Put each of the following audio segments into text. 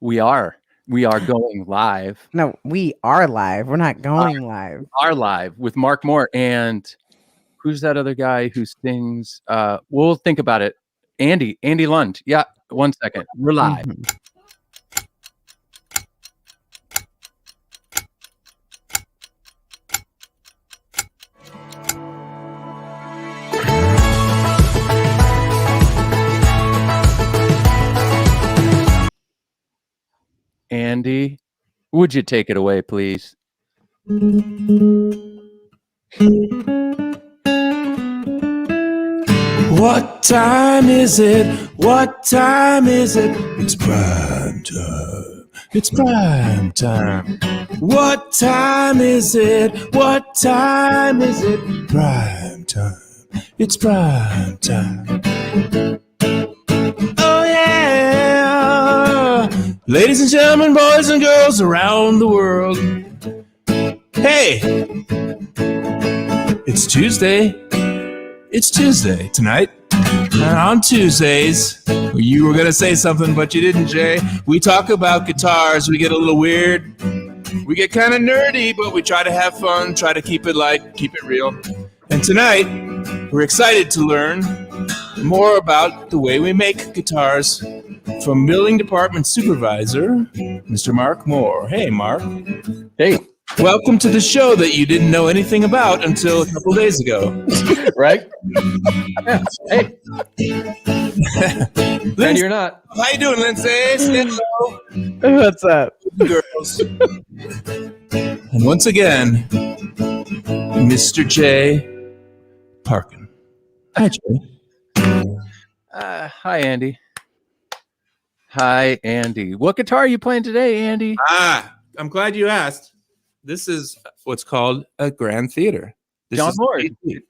We are going live. No, we are live. We're not going live. We are live with Mark Moore and who's that other guy who sings? We'll think about it. Andy Lund. Yeah, 1 second. We're live. Andy, would you take it away, please? What time is it? What time is it? It's prime time. It's prime time. What time is it? What time is it? Prime time. It's prime time. Oh yeah! Ladies and gentlemen, boys and girls around the world. Hey! It's Tuesday. It's Tuesday tonight. And on Tuesdays, you were going to say something, but you didn't, Jay. We talk about guitars. We get a little weird. We get kind of nerdy, but we try to have fun, try to keep it light, keep it real. And tonight, we're excited to learn more about the way we make guitars from Milling Department Supervisor, Mr. Mark Moore. Hey, Mark. Hey. Welcome to the show that you didn't know anything about until a couple days ago. Right? Yeah. Hey. Ready or not. How you doing, Lindsay? Hello. What's up? Girls. And once again, Mr. J. Parkin. Hi, Jay. Hi, Andy. Hi, Andy. What guitar are you playing today, Andy? I'm glad you asked. This is what's called a grand theater. This John is Moore.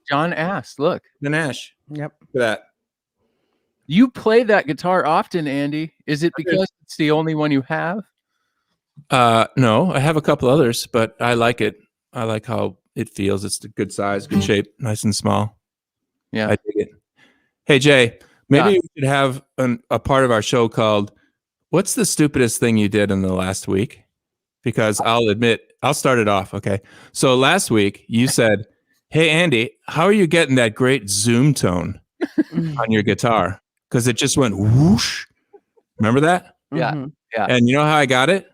John asked, look. The Nash. Yep. Look at that. You play that guitar often, Andy. Is it because it's the only one you have? No, I have a couple others, but I like it. I like how it feels. It's a good size, good shape, nice and small. Yeah. I dig it. Hey, Jay, maybe we could have a part of our show called What's the Stupidest Thing You Did in the Last Week? Because I'll admit, I'll start it off, okay? So last week, you said, hey, Andy, how are you getting that great zoom tone on your guitar? Because it just went whoosh. Remember that? Yeah. Yeah. And you know how I got it?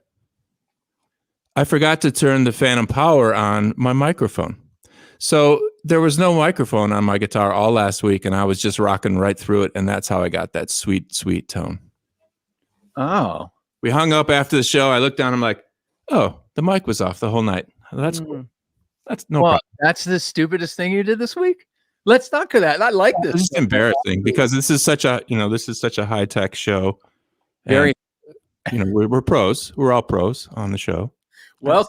I forgot to turn the phantom power on my microphone. So there was no microphone on my guitar all last week, and I was just rocking right through it, and that's how I got that sweet, sweet tone. Oh. We hung up after the show. I looked down, I'm like, oh, the mic was off the whole night. That's cool. That's no problem. That's the stupidest thing you did this week? Let's talk to that. I like this. It's just embarrassing because this is such a high-tech show. Very. And, we're pros. We're all pros on the show. Well,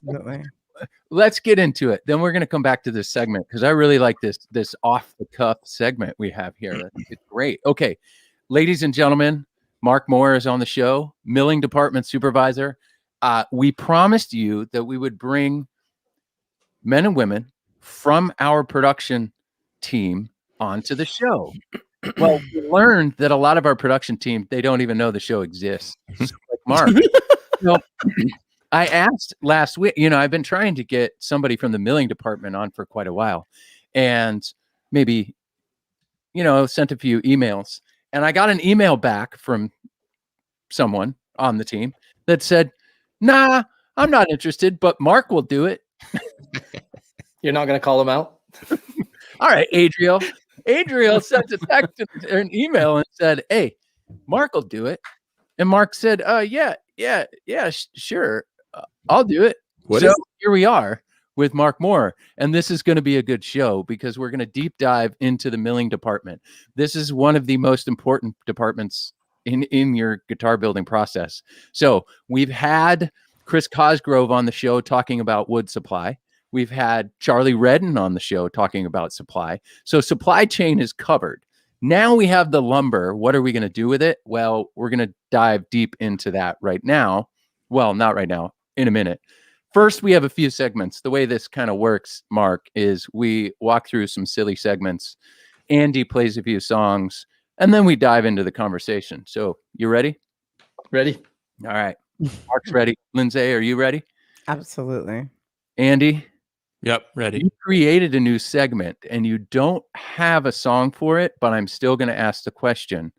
let's get into it. Then we're going to come back to this segment because I really like this off-the-cuff segment we have here. It's great. Okay, ladies and gentlemen, Mark Moore is on the show, Milling Department Supervisor. We promised you that we would bring men and women from our production team onto the show. Well, we learned that a lot of our production team, they don't even know the show exists. So, like Mark. So, I asked last week, I've been trying to get somebody from the milling department on for quite a while and maybe, sent a few emails. And I got an email back from someone on the team that said, nah, I'm not interested, but Mark will do it. You're not going to call him out? All right, Adriel. Adriel sent a text or an email and said, hey, Mark will do it. And Mark said, yeah, sure. I'll do it. Here we are with Mark Moore. And this is going to be a good show because we're going to deep dive into the milling department. This is one of the most important departments in your guitar building process. So we've had Chris Cosgrove on the show talking about wood supply. We've had Charlie Redden on the show talking about supply. So supply chain is covered. Now we have the lumber. What are we going to do with it? Well, we're going to dive deep into that right now. Well, not right now, in a minute. First, we have a few segments. The way this kind of works, Mark, is we walk through some silly segments. Andy plays a few songs, and then we dive into the conversation. So you ready? Ready. All right. Mark's ready. Lindsay, are you ready? Absolutely. Andy, Yep, ready. you created a new segment and you don't have a song for it, but I'm still going to ask the question.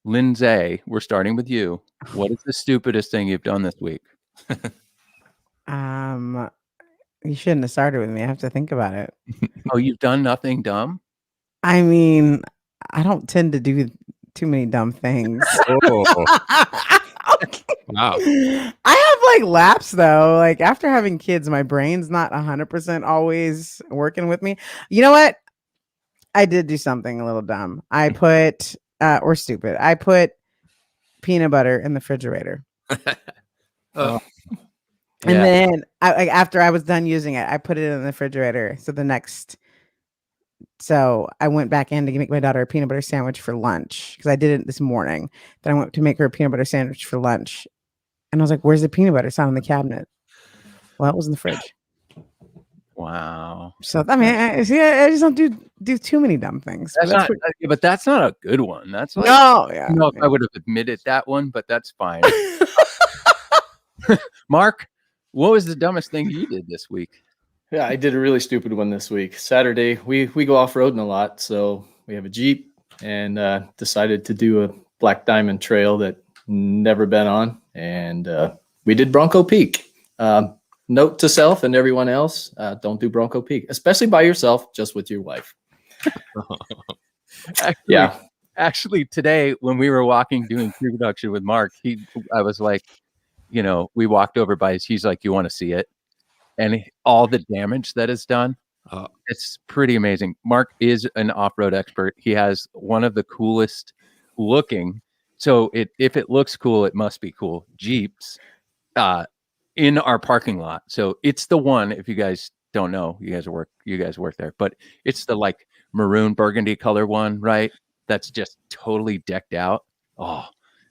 Lindsay, we're starting with you. What is the stupidest thing you've done this week? You shouldn't have started with me. I have to think about it. Oh, you've done nothing dumb? I mean, I don't tend to do too many dumb things. Wow. I have like laps though. Like after having kids, my brain's not 100% always working with me. You know what? I did do something a little dumb. I put or stupid. I put peanut butter in the refrigerator. Oh. And then after I was done using it, I put it in the refrigerator. So I went back in to make my daughter a peanut butter sandwich for lunch because I did it this morning. Then I went to make her a peanut butter sandwich for lunch. And I was like, where's the peanut butter? It's not in the cabinet. Well, it was in the fridge. Wow. So, I mean, I just don't do too many dumb things. But that's not a good one. That's like, no. Yeah. I if I would have admitted that one, but that's fine. Mark, what was the dumbest thing you did this week? Yeah, I did a really stupid one this week. Saturday, we go off-roading a lot, so we have a Jeep and decided to do a Black Diamond trail that never been on, and we did Bronco Peak. Note to self and everyone else, don't do Bronco Peak, especially by yourself, just with your wife. Actually, today when we were walking doing pre-production with Mark, I was like, we walked over by he's like, you want to see it? And all the damage that is done, it's pretty amazing. Mark is an off-road expert. He has one of the coolest looking. So if it looks cool, it must be cool. Jeeps in our parking lot. So it's the one. If you guys don't know, you guys work there, but it's the like maroon burgundy color one, right? That's just totally decked out. Oh,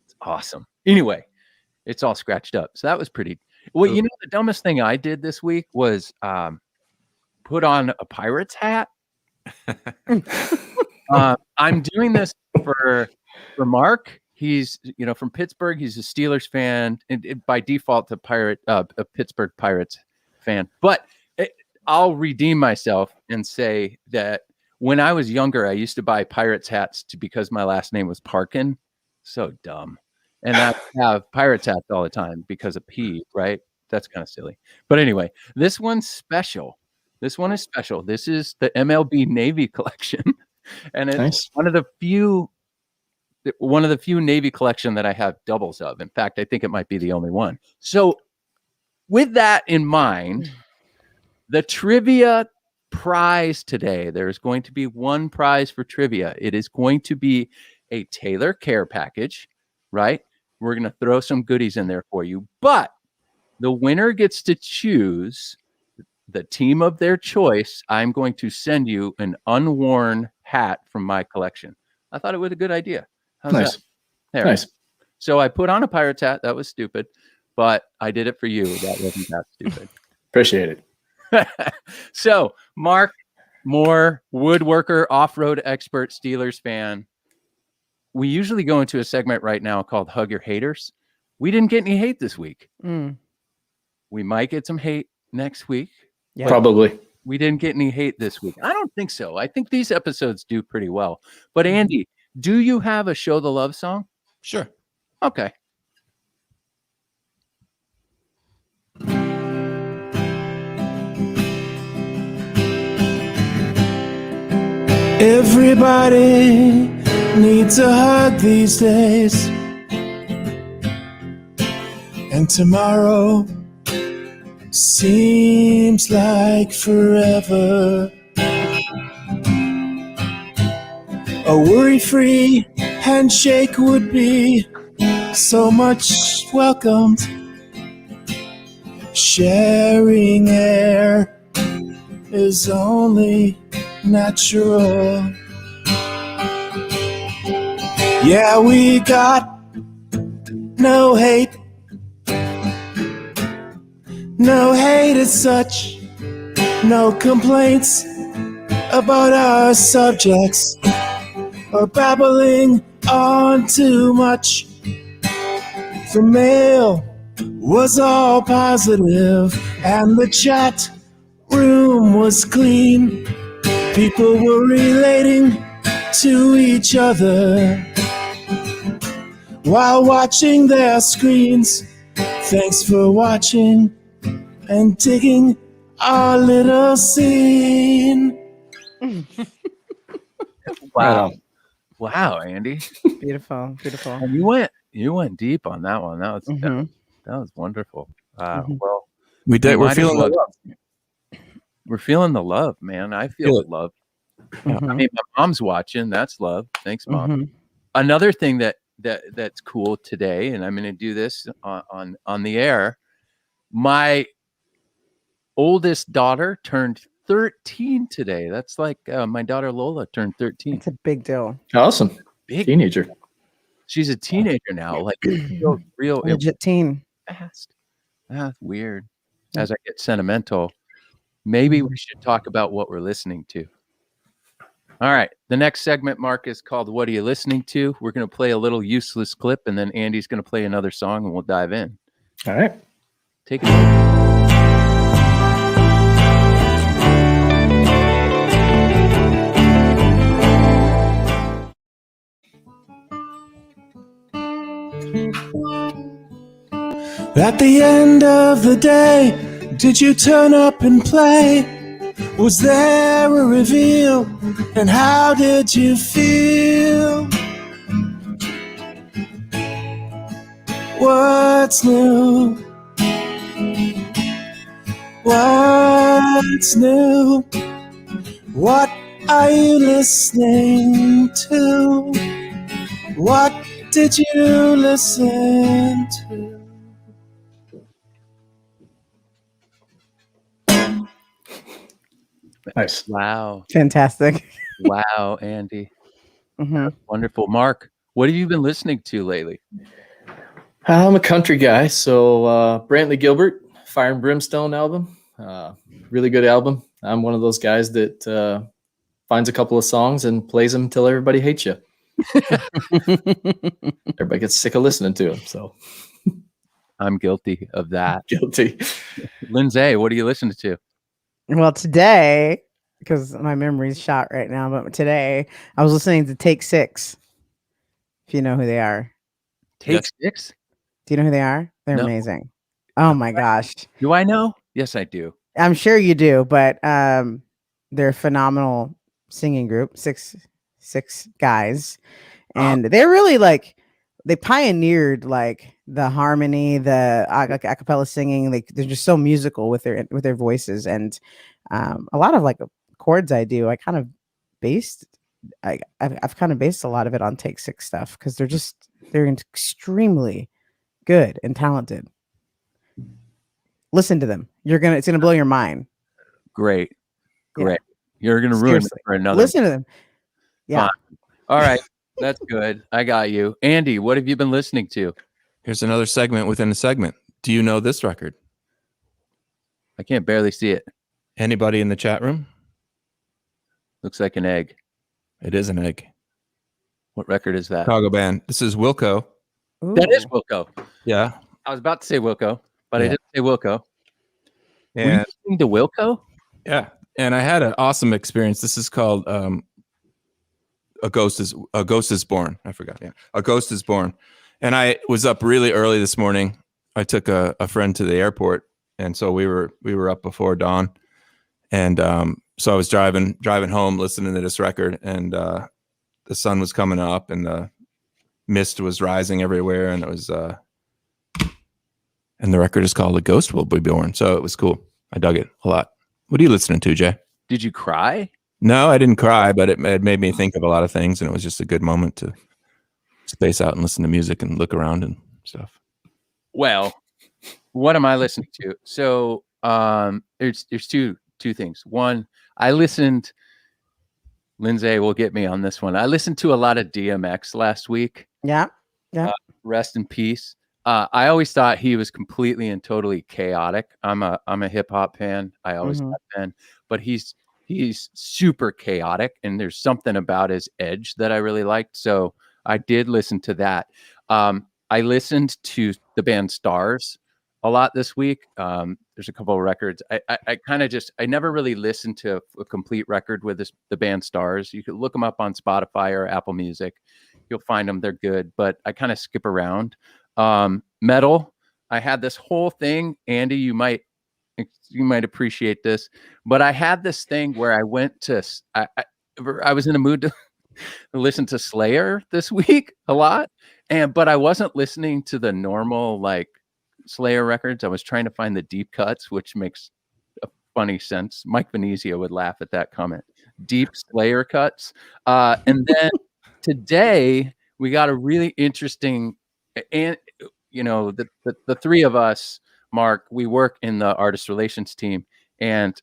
it's awesome. Anyway, it's all scratched up. So that was pretty. Well, the dumbest thing I did this week was put on a Pirates hat. I'm doing this for Mark. He's from Pittsburgh. He's a Steelers fan, and by default, a Pittsburgh Pirates fan. But I'll redeem myself and say that when I was younger, I used to buy Pirates hats because my last name was Parkin. So dumb. And I have Pirates hats all the time because of P, right? That's kind of silly. But anyway, this one's special. This one is special. This is the MLB Navy collection. And it's nice. one of the few Navy collection that I have doubles of. In fact, I think it might be the only one. So with that in mind, the trivia prize today, there's going to be one prize for trivia. It is going to be a Taylor care package, right? We're going to throw some goodies in there for you, but the winner gets to choose the team of their choice. I'm going to send you an unworn hat from my collection. I thought it was a good idea. How's nice. That? Nice. So I put on a Pirates hat. That was stupid, but I did it for you. That wasn't that stupid. Appreciate it. So Mark Moore, woodworker, off-road expert, Steelers fan. We usually go into a segment right now called Hug Your Haters. We didn't get any hate this week. We might get some hate next week. Yeah. Probably. We didn't get any hate this week. I don't think so. I think these episodes do pretty well. But Andy, do you have a Show the Love song? Sure. Okay. Everybody needs a hug these days, and tomorrow seems like forever. A worry-free handshake would be so much welcomed. Sharing air is only natural. Yeah, we got no hate. No hate as such. No complaints about our subjects or babbling on too much. The mail was all positive, and the chat room was clean. People were relating to each other while watching their screens. Thanks for watching and digging our little scene. Wow. Wow, Andy. Beautiful. And you went deep on that one. That was wonderful. Well, We're feeling the love. We're feeling the love, man. I feel the love. I mean, my mom's watching. That's love. Thanks, Mom. Another thing that's cool today, and I'm going to do this on the air. My oldest daughter turned 13 today. That's like my daughter Lola turned 13. It's a big deal. Awesome. Big teenager. She's a teenager now. Like real legit teen. Fast. That's weird. As I get sentimental, maybe we should talk about what we're listening to. All right. The next segment, Mark, is called What Are You Listening To? We're going to play a little useless clip, and then Andy's going to play another song, and we'll dive in. All right. Take it away. At the end of the day, did you turn up and play? Was there a reveal? And how did you feel? What's new? What's new? What are you listening to? What did you listen to? Nice. Wow. Fantastic. Wow, Andy. Wonderful. Mark, what have you been listening to lately? I'm a country guy, so Brantley Gilbert, Fire and Brimstone album. Really good album. I'm one of those guys that finds a couple of songs and plays them until everybody hates you. Everybody gets sick of listening to them. So I'm guilty of that. Guilty. Lindsay, what are you listening to? Well, today, because my memory's shot right now, but today I was listening to Take Six. If you know who they are. Take Six? Do you know who they are? They're amazing. Oh my gosh. Do I know? Yes, I do. I'm sure you do, but they're a phenomenal singing group, six guys. And they're really like, they pioneered like the harmony, the a cappella singing. Like they're just so musical with their voices, and a lot of like chords I do. I've kind of based a lot of it on Take Six stuff because they're extremely good and talented. Listen to them. It's gonna blow your mind. Great. Yeah. You're gonna ruin it for another. Listen to them. Yeah. Fine. All right. That's good. I got you. Andy, what have you been listening to? Here's another segment within a segment. Do you know this record? I can't barely see it. Anybody in the chat room? Looks like an egg. It is an egg. What record is that? Chicago band. This is Wilco. Ooh. That is Wilco. Yeah. I was about to say Wilco, but I didn't say Wilco. And were you listening to Wilco? Yeah. And I had an awesome experience. This is called A Ghost is Born. I forgot. Yeah. A Ghost is Born. And I was up really early this morning. I took a friend to the airport, and so we were up before dawn. And so I was driving home listening to this record, and the sun was coming up and the mist was rising everywhere, and it was and the record is called A Ghost Will Be Born. So it was cool. I dug it a lot. What are you listening to, Jay? Did you cry? No, I didn't cry, but it made me think of a lot of things, and it was just a good moment to space out and listen to music and look around and stuff. Well, what am I listening to? So there's two things. One, I listened. Lindsay will get me on this one. I listened to a lot of DMX last week. Yeah. Rest in peace. I always thought he was completely and totally chaotic. I'm a hip hop fan. I always have been, but he's super chaotic, and there's something about his edge that I really liked. So I did listen to that. I listened to the band Stars a lot this week. There's a couple of records. I kind of I never really listened to a complete record with the band Stars. You could look them up on Spotify or Apple Music. You'll find them. They're good, but I kind of skip around. Metal. I had this whole thing. Andy, you might appreciate this, but I had this thing where I went to, I was in a mood to listen to Slayer this week a lot. But I wasn't listening to the normal like Slayer records. I was trying to find the deep cuts, which makes a funny sense. Mike Venezia would laugh at that comment. Deep Slayer cuts. And then today we got a really interesting, and the three of us, Mark, we work in the artist relations team. And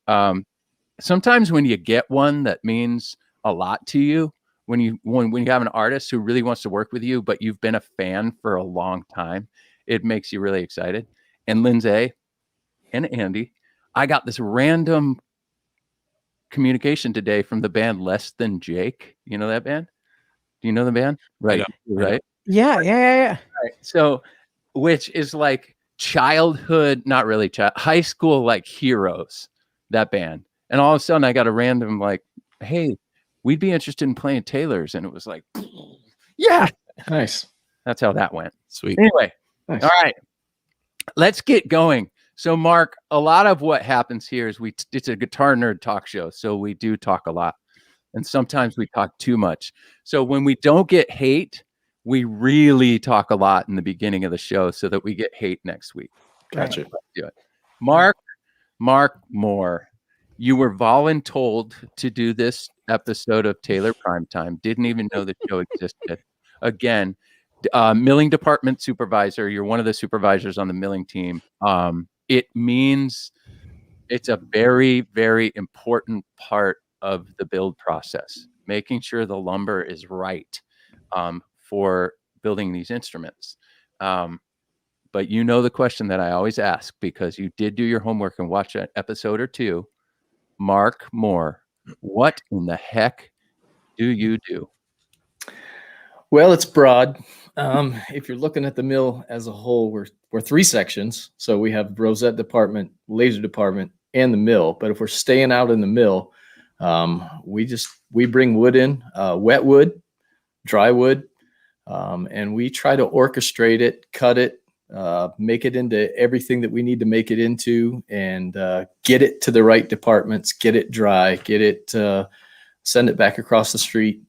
sometimes when you get one that means a lot to you, when you have an artist who really wants to work with you, but you've been a fan for a long time, it makes you really excited. And Lindsay and Andy, I got this random communication today from the band Less Than Jake. You know that band? Do you know the band? Right. Right. Yeah. Right. So, which is like childhood, not really high school, like heroes, that band. And all of a sudden I got a random like, hey, we'd be interested in playing Taylor's. And it was like, yeah. Nice. That's how that went. Sweet. Anyway. Nice. All right. Let's get going. So Mark, a lot of what happens here is it's a guitar nerd talk show. So we do talk a lot. And sometimes we talk too much. So when we don't get hate, we really talk a lot in the beginning of the show so that we get hate next week. Gotcha. Let's do it. Mark Moore, you were voluntold to do this episode of Taylor Primetime. Didn't even know the show existed. Again, milling department supervisor. You're one of the supervisors on the milling team. It means it's a very, very important part of the build process, making sure the lumber is right for building these instruments. But you know the question that I always ask, because you did do your homework and watch an episode or two. Mark Moore, what in the heck do you do? Well, it's broad. If you're looking at the mill as a whole, we're three sections. So we have rosette department, laser department, and the mill. But if we're staying out in the mill, we bring wood in, wet wood, dry wood, and we try to orchestrate it, cut it, make it into everything that we need to make it into, and get it to the right departments, get it dry, get it, send it back across the street.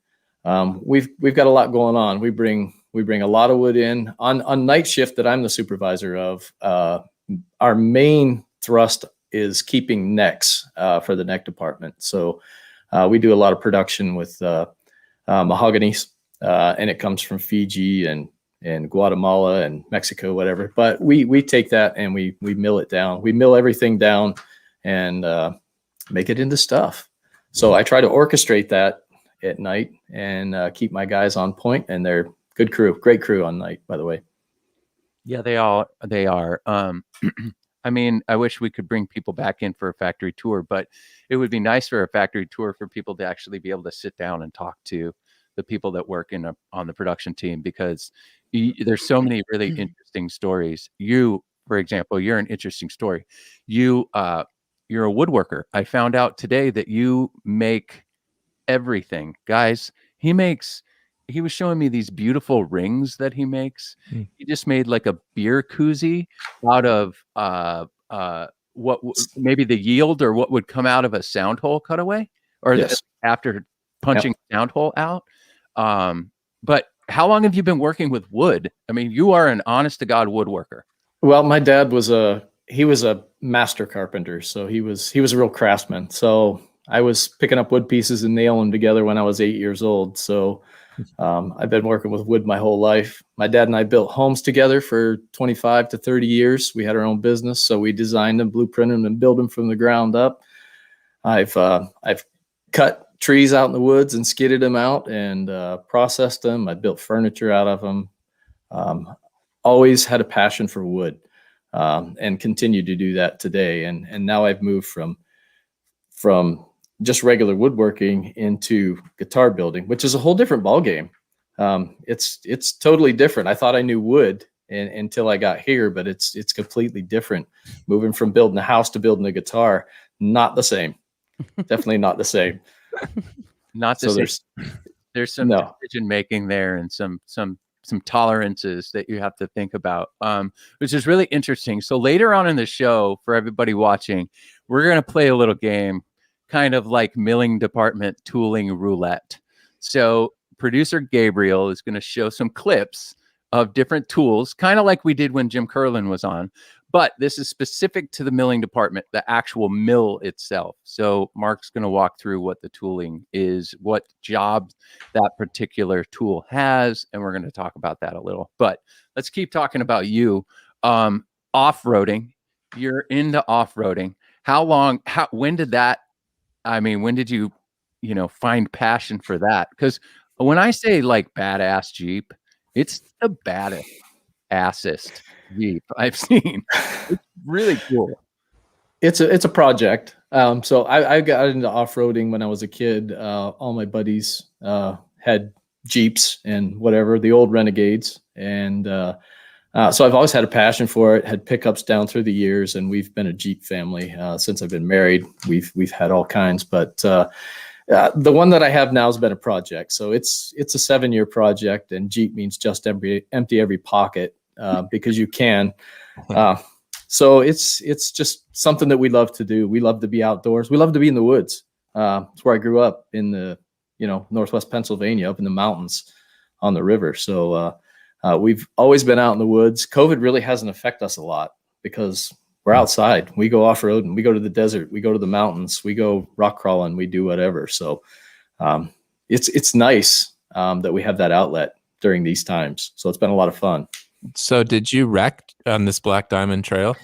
We've got a lot going on. We bring a lot of wood in on night shift that I'm the supervisor of. Our main thrust is keeping necks for the neck department. So we do a lot of production with mahoganies, and it comes from Fiji and Guatemala and Mexico, whatever. But we take that and we mill it down. We mill everything down and make it into stuff. So I try to orchestrate that at night and keep my guys on point, and they're good crew, great crew on night, by the way. Yeah, they are. I mean, I wish we could bring people back in for a factory tour, but it would be nice for a factory tour for people to actually be able to sit down and talk to the people that work on the production team, because there's so many really interesting stories. You, for example, you're an interesting story. You're a woodworker. I found out today that you make everything, guys. He was showing me these beautiful rings that he makes. He just made like a beer koozie out of what maybe the yield or what would come out of a sound hole cutaway, or yes, after punching sound hole out. But how long have you been working with wood? I mean, you are an honest to God woodworker. Well, my dad was a master carpenter, so he was a real craftsman. So I was picking up wood pieces and nailing them together when I was 8 years old. So I've been working with wood my whole life. My dad and I built homes together for 25 to 30 years. We had our own business, so we designed them, blueprinted them, and built them from the ground up. I've cut trees out in the woods and skidded them out and processed them. I built furniture out of them. Always had a passion for wood, and continue to do that today. And now I've moved from just regular woodworking into guitar building, which is a whole different ballgame. It's totally different. I thought I knew wood until I got here, but it's completely different. Moving from building a house to building a guitar, not the same. Definitely not the same. Not the same. There's some decision making there and some tolerances that you have to think about, which is really interesting. So later on in the show, for everybody watching, we're going to play a little game, kind of like milling department tooling roulette. So producer Gabriel is going to show some clips of different tools, kind of like we did when Jim Curlin was on. But this is specific to the milling department, the actual mill itself. So Mark's going to walk through what the tooling is, what job that particular tool has, and we're going to talk about that a little. But let's keep talking about you. Off-roading. You're into off-roading. When did you, find passion for that? Because when I say like badass Jeep, it's the baddest assest Jeep I've seen. It's really cool. It's a project. So I got into off-roading when I was a kid. All my buddies had Jeeps and whatever, the old Renegades. And so I've always had a passion for it, had pickups down through the years, and we've been a Jeep family since I've been married. We've had all kinds, but the one that I have now has been a project. So it's a 7-year project, and Jeep means just empty every pocket. Because you can. So it's just something that we love to do. We love to be outdoors. We love to be in the woods. It's where I grew up in the, Northwest Pennsylvania, up in the mountains on the river. So we've always been out in the woods. COVID really hasn't affected us a lot because we're outside. We go off-road and we go to the desert. We go to the mountains. We go rock crawling. We do whatever. So it's nice that we have that outlet during these times. So it's been a lot of fun. So did you wreck on this Black Diamond Trail?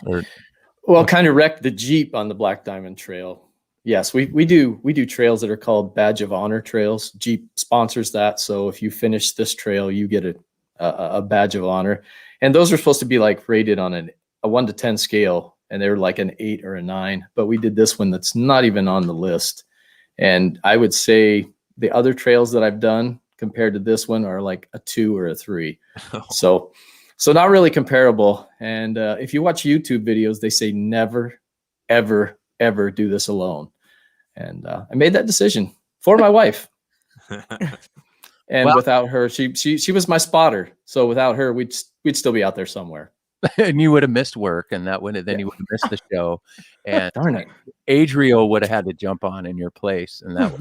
Well, kind of wrecked the Jeep on the Black Diamond Trail. Yes, we do trails that are called Badge of Honor trails. Jeep sponsors that. So if you finish this trail, you get a badge of honor. And those are supposed to be like rated on a 1 to 10 scale. And they were like an 8 or a 9. But we did this one that's not even on the list. And I would say the other trails that I've done compared to this one are like a 2 or a 3. So not really comparable. And if you watch YouTube videos, they say never, ever, ever do this alone. And I made that decision for my wife. And without her, she was my spotter. So without her, we'd still be out there somewhere. And you would have missed work, and you would have missed the show. And darn it, Adriel would have had to jump on in your place. And that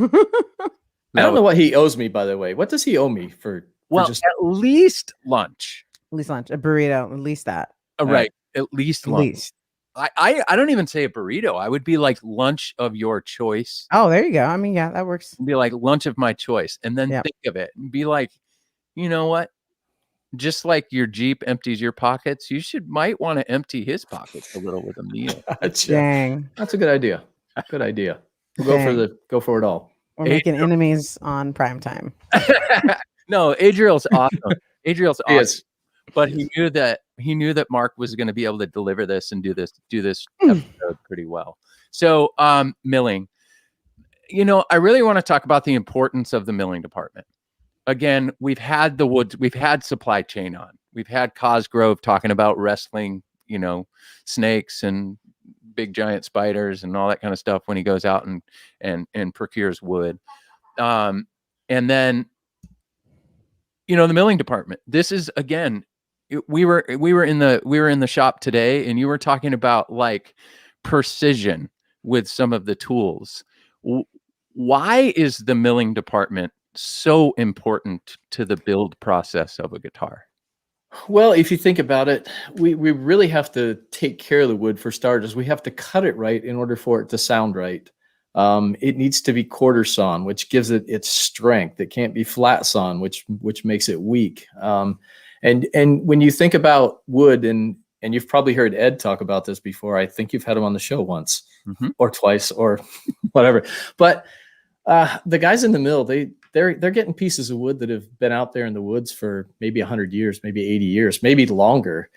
I don't know what he owes me, by the way. What does he owe me for? Well, at least lunch. At least lunch, a burrito, at least that. Right. At least lunch. Least. I don't even say a burrito. I would be like lunch of your choice. Oh, there you go. I mean, yeah, that works. Be like lunch of my choice. And then think of it and be like, you know what? Just like your Jeep empties your pockets, you might want to empty his pockets a little with a meal. Dang. That's a good idea. Good idea. We'll go for it all. We're making enemies on Primetime. No, Adriel's awesome. Adriel's awesome. But he knew that Mark was going to be able to deliver this and do this episode pretty well. So milling, I really want to talk about the importance of the milling department. Again, we've had the woods, we've had supply chain on, we've had Cosgrove talking about wrestling, snakes and big giant spiders and all that kind of stuff when he goes out and procures wood. And then, the milling department, this is, again, we were in the shop today, and you were talking about like precision with some of the tools. Why is the milling department so important to the build process of a guitar? Well, if you think about it, we really have to take care of the wood for starters. We have to cut it right in order for it to sound right. It needs to be quarter sawn, which gives it its strength. It can't be flat sawn, which makes it weak. And when you think about wood, and you've probably heard Ed talk about this before. I think you've had him on the show once or twice or whatever. But the guys in the mill, they're getting pieces of wood that have been out there in the woods for maybe 100 years, maybe 80 years, maybe longer.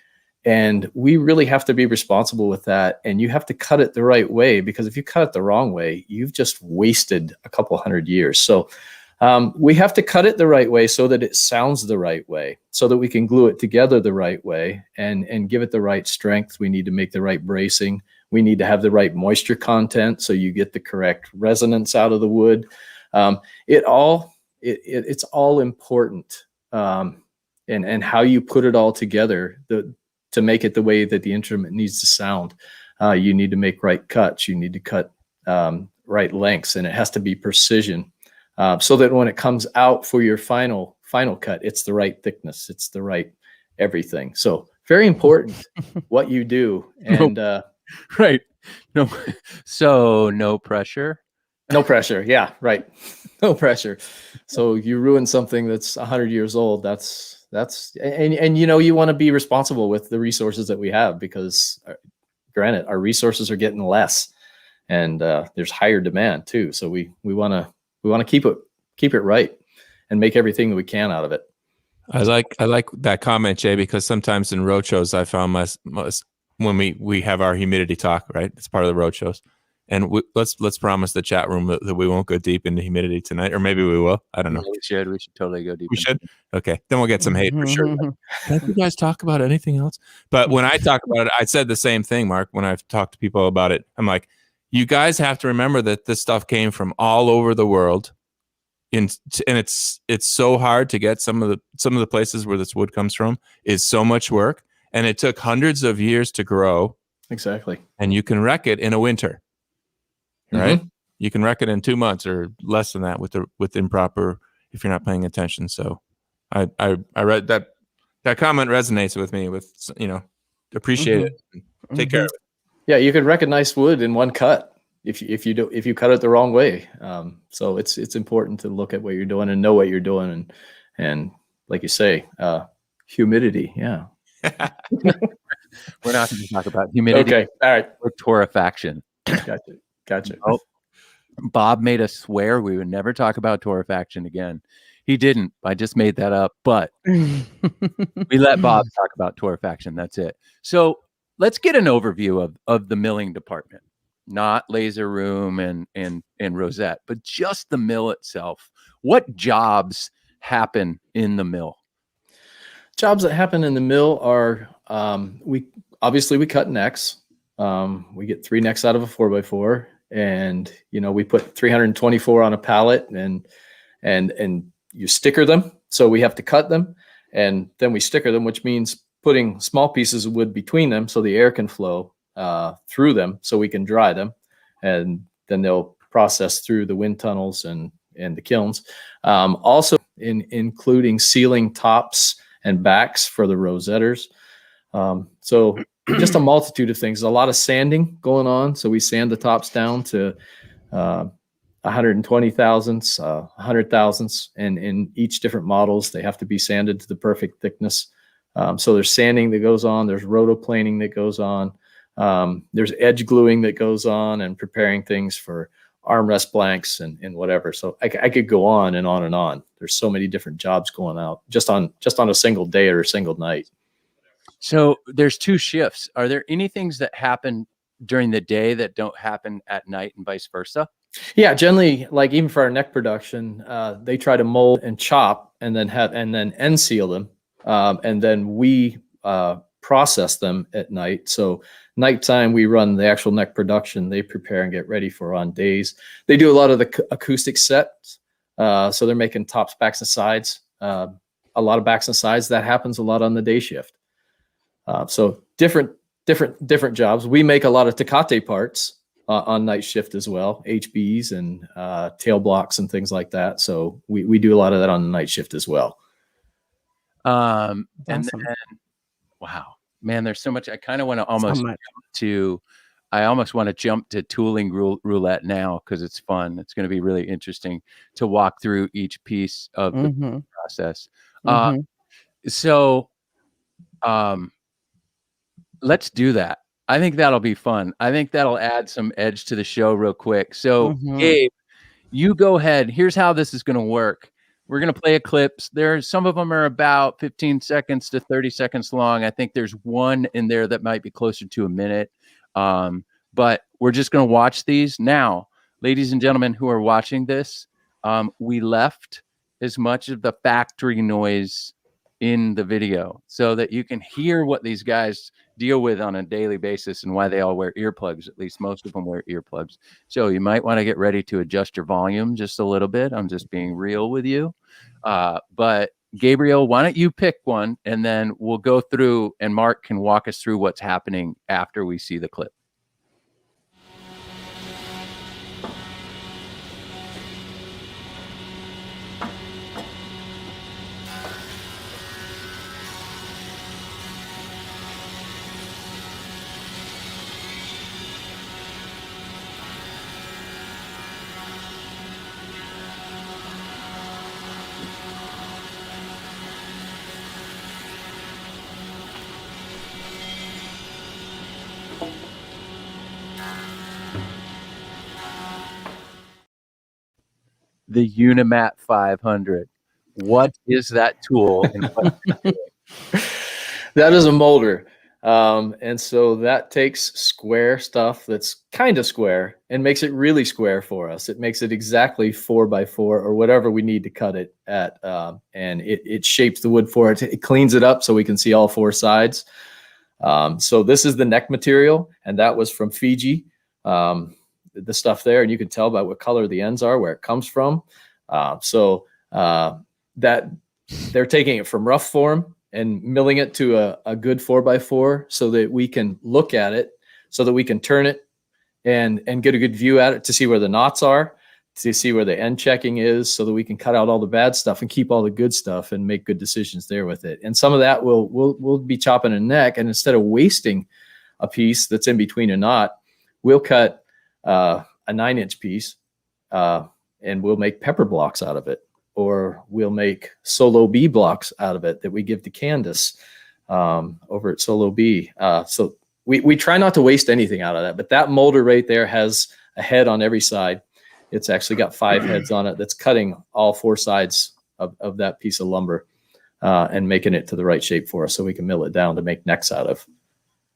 And we really have to be responsible with that. And you have to cut it the right way, because if you cut it the wrong way, you've just wasted a couple 100 years. So We have to cut it the right way so that it sounds the right way, so that we can glue it together the right way and give it the right strength. We need to make the right bracing. We need to have the right moisture content so you get the correct resonance out of the wood. It's all important. And how you put it all together to make it the way that the instrument needs to sound. You need to make right cuts. You need to cut right lengths, and it has to be precision. So that when it comes out for your final cut, it's the right thickness, it's the right everything. So very important what you do. And right. No, so no pressure. No pressure. Yeah, right. No pressure. So you ruin something that's 100 years old. And you want to be responsible with the resources that we have, because granted, our resources are getting less, and there's higher demand too. So we want to keep it right and make everything that we can out of it. I like that comment, Jay, because sometimes in road shows I found when we have our humidity talk, right? It's part of the road shows. And let's promise the chat room that we won't go deep into humidity tonight, or maybe we will. I don't know. We should totally go deep. We should. Okay, then we'll get some hate for sure. Can't you guys talk about anything else? But when I talk about it, I said the same thing, Mark. When I've talked to people about it, I'm like, you guys have to remember that this stuff came from all over the world, and it's so hard to get some of the places where this wood comes from is so much work, and it took hundreds of years to grow. Exactly. And you can wreck it in a winter. Right? Mm-hmm. You can wreck it in 2 months or less than that with improper, if you're not paying attention. So I read that comment resonates with me, with, appreciate it. Take care of it. Yeah. You can recognize wood in one cut if you cut it the wrong way. So it's important to look at what you're doing and know what you're doing. And like you say, humidity. Yeah. We're not going to talk about humidity. Okay. All right. Or torrefaction. Gotcha. Oh, Bob made us swear we would never talk about torrefaction again. He didn't. I just made that up. But we let Bob talk about torrefaction. That's it. So let's get an overview of the milling department, not laser room and rosette, but just the mill itself. What jobs happen in the mill? Jobs that happen in the mill are we cut necks. We get 3 necks out of a 4x4, and we put 324 on a pallet, and you sticker them. So we have to cut them, and then we sticker them, which means putting small pieces of wood between them so the air can flow through them, so we can dry them, and then they'll process through the wind tunnels and the kilns. Also including sealing tops and backs for the rosetters. So just a multitude of things. A lot of sanding going on. So we sand the tops down to 120 thousandths, 100 thousandths, and in each different models, they have to be sanded to the perfect thickness. So there's sanding that goes on. There's rotoplaning that goes on. There's edge gluing that goes on, and preparing things for armrest blanks and whatever. So I could go on and on and on. There's so many different jobs going out just on a single day or a single night. So there's 2 shifts. Are there any things that happen during the day that don't happen at night, and vice versa? Yeah, generally, like even for our neck production, they try to mold and chop and then end seal them. And then we process them at night. So nighttime, we run the actual neck production. They prepare and get ready for on days. They do a lot of the acoustic sets. So they're making tops, backs, and sides. A lot of backs and sides. That happens a lot on the day shift. So different jobs. We make a lot of Tecate parts on night shift as well, HBs and tail blocks and things like that. So we do a lot of that on the night shift as well. And then, wow, man, there's so much. I kind of want to almost jump to tooling roulette now, because it's fun. It's going to be really interesting to walk through each piece of the process. Let's do that. I think that'll be fun. I think that'll add some edge to the show real quick. So Gabe, you go ahead. Here's how this is going to work. We're going to play a clips. Some of them are about 15 seconds to 30 seconds long. I think there's one in there that might be closer to a minute. But we're just going to watch these now. Ladies and gentlemen who are watching this, we left as much of the factory noise in the video so that you can hear what these guys deal with on a daily basis and why they all wear earplugs. At least most of them wear earplugs. So you might want to get ready to adjust your volume just a little bit. I'm just being real with you. But Gabriel, why don't you pick one and then we'll go through and Mark can walk us through what's happening after we see the clip. The Unimat 500. What is that tool? That is a molder. And so that takes square stuff that's kind of square and makes it really square for us. It makes it exactly 4x4 or whatever we need to cut it at. And it shapes the wood for it. It cleans it up so we can see all four sides. So this is the neck material, and that was from Fiji. The stuff there, and you can tell by what color the ends are, where it comes from. So that they're taking it from rough form and milling it to a good 4x4 so that we can look at it, so that we can turn it and get a good view at it to see where the knots are, to see where the end checking is, so that we can cut out all the bad stuff and keep all the good stuff and make good decisions there with it. And some of that we'll be chopping a neck, and instead of wasting a piece that's in between a knot, we'll cut a 9-inch piece, and we'll make pepper blocks out of it, or we'll make Solo B blocks out of it that we give to Candace over at Solo B. So we try not to waste anything out of that, but that molder right there has a head on every side. It's actually got 5 heads on it that's cutting all 4 sides of that piece of lumber and making it to the right shape for us so we can mill it down to make necks out of.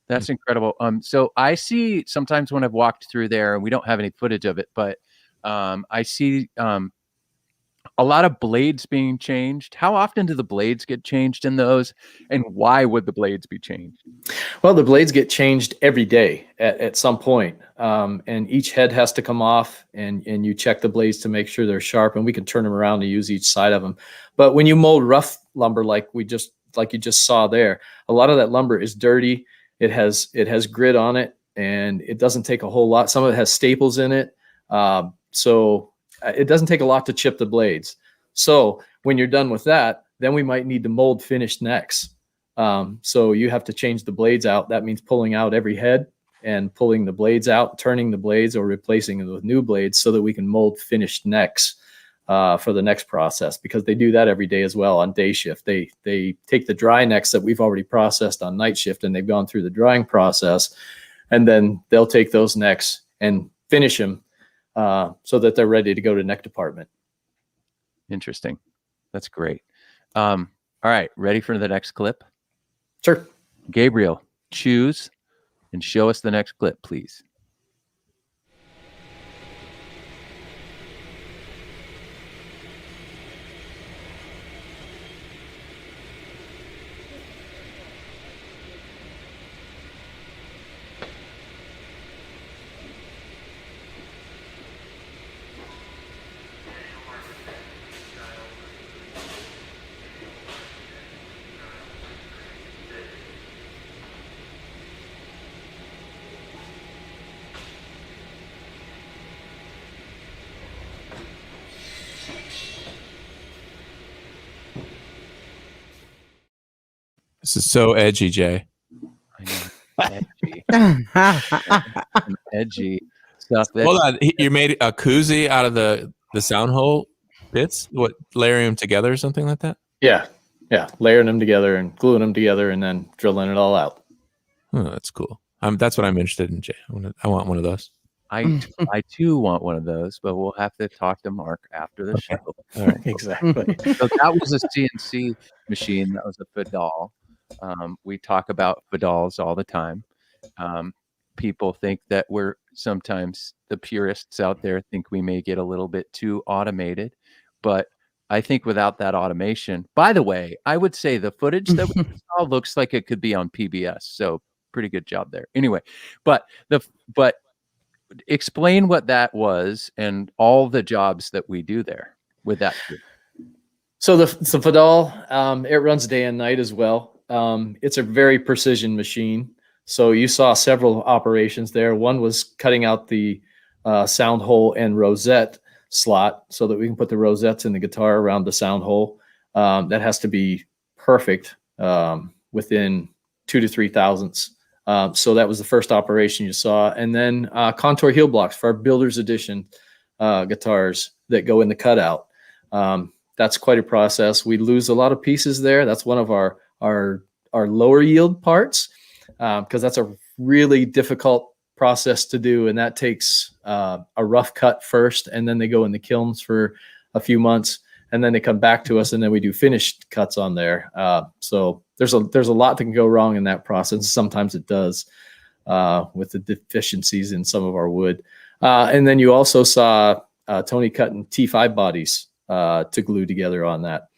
That's incredible. So I see sometimes when I've walked through there, and we don't have any footage of it, but I see a lot of blades being changed. How often do the blades get changed in those, and why would the blades be changed? Well, the blades get changed every day at some point, and each head has to come off, and you check the blades to make sure they're sharp, and we can turn them around to use each side of them. But when you mold rough lumber like you just saw there, a lot of that lumber is dirty. It has grit on it, and it doesn't take a whole lot. Some of it has staples in it. So it doesn't take a lot to chip the blades. So when you're done with that, then we might need to mold finished necks. So you have to change the blades out. That means pulling out every head and pulling the blades out, turning the blades or replacing them with new blades so that we can mold finished necks for the next process, because they do that every day as well on day shift. They take the dry necks that we've already processed on night shift, and they've gone through the drying process, and then they'll take those necks and finish them so that they're ready to go to neck department. Interesting. That's great. All right, ready for the next clip? Sure. Gabriel, choose and show us the next clip, please. This is so edgy, Jay. I know. Edgy. Edgy stuff. Hold on. You made a koozie out of the sound hole bits? What, layering them together or something like that? Yeah. Layering them together and gluing them together and then drilling it all out. Oh, that's cool. That's what I'm interested in, Jay. I want one of those. I too want one of those, but we'll have to talk to Mark after the show. All right. Exactly. So that was a CNC machine. That was a Fadal. We talk about Fadals all the time. People think that we're sometimes the purists out there think we may get a little bit too automated, but I think without that automation, by the way, I would say the footage that we saw looks like it could be on PBS. So pretty good job there. Anyway, but explain what that was and all the jobs that we do there with that. So the Fadal, it runs day and night as well. It's a very precision machine. So you saw several operations there. One was cutting out the sound hole and rosette slot so that we can put the rosettes in the guitar around the sound hole. That has to be perfect within 2 to 3 thousandths. So that was the first operation you saw. And then contour heel blocks for our Builder's Edition guitars that go in the cutout. That's quite a process. We lose a lot of pieces there. That's one of our lower yield parts because that's a really difficult process to do. And that takes a rough cut first, and then they go in the kilns for a few months, and then they come back to us, and then we do finished cuts on there. So there's a lot that can go wrong in that process. Sometimes it does with the deficiencies in some of our wood. And then you also saw Tony cutting T5 bodies to glue together on that.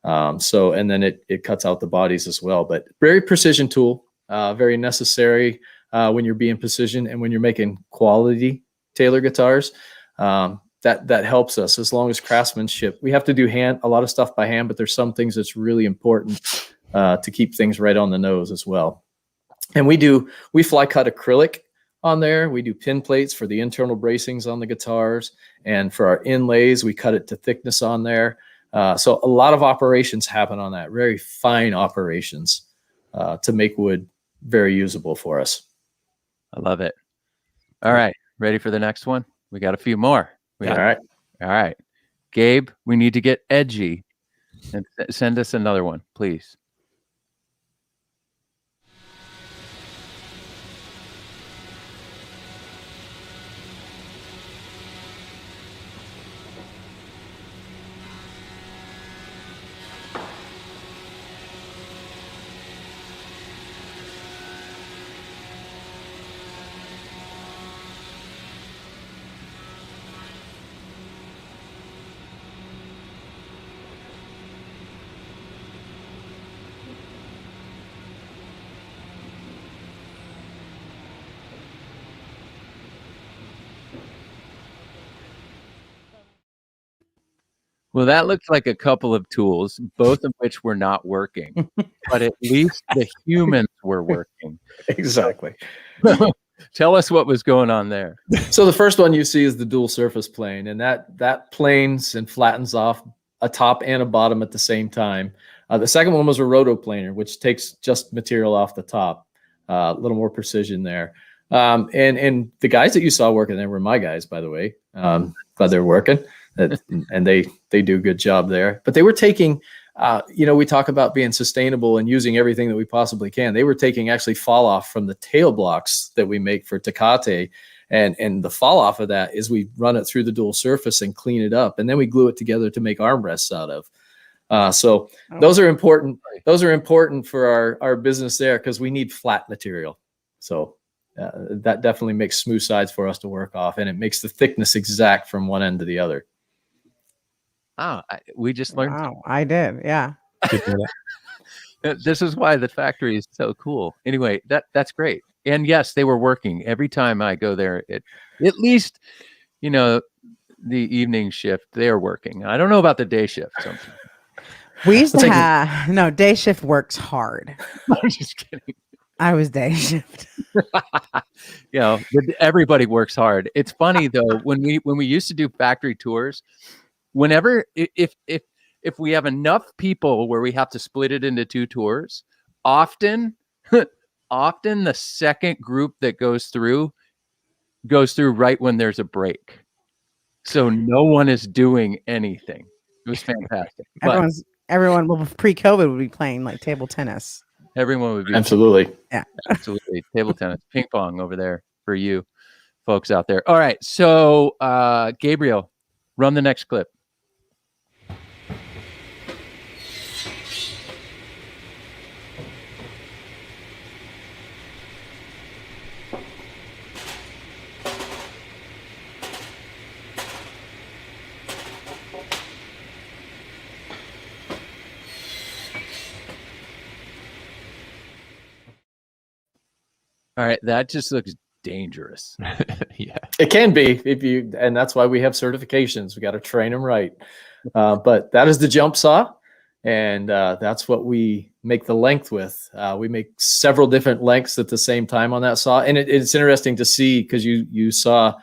And then it cuts out the bodies as well. But very precision tool, very necessary when you're being precision and when you're making quality Taylor guitars. That helps us as long as craftsmanship. We have to do a lot of stuff by hand, but there's some things that's really important to keep things right on the nose as well. And we fly cut acrylic on there. We do pin plates for the internal bracings on the guitars, and for our inlays, we cut it to thickness on there. So a lot of operations happen on that, very fine operations to make wood very usable for us. I love it. All right. Ready for the next one? We got a few more. All right. Gabe, we need to get edgy and send us another one, please. Well, that looks like a couple of tools, both of which were not working, but at least the humans were working. Exactly. Tell us what was going on there. So the first one you see is the dual surface plane, and that planes and flattens off a top and a bottom at the same time. The second one was a rotoplaner, which takes just material off the top, a little more precision there. And the guys that you saw working there were my guys, by the way. Glad they're working. And they do a good job there. But they were taking, we talk about being sustainable and using everything that we possibly can. They were taking actually fall off from the tail blocks that we make for Tecate. And the fall off of that is we run it through the dual surface and clean it up. And then we glue it together to make armrests out of. So those are important. Those are important for our business there because we need flat material. So that definitely makes smooth sides for us to work off. And it makes the thickness exact from one end to the other. Oh, we just learned. Wow, I did. Yeah. This is why the factory is so cool. Anyway, that's great. And yes, they were working every time I go there. At least, the evening shift, they're working. I don't know about the day shift. We used to have day shift works hard. I'm just kidding. I was day shift. Everybody works hard. It's funny though, when we used to do factory tours, whenever if we have enough people where we have to split it into 2 tours, often the second group that goes through right when there's a break. So no one is doing anything. It was fantastic. Everyone pre-COVID would be playing like table tennis. Everyone would be absolutely. Yeah. Absolutely. Table tennis, ping pong over there for you folks out there. All right. So Gabriel, run the next clip. All right, that just looks dangerous. Yeah. It can be and that's why we have certifications. We got to train them right. But that is the jump saw, and that's what we make the length with. We make several different lengths at the same time on that saw, and it's interesting to see because you saw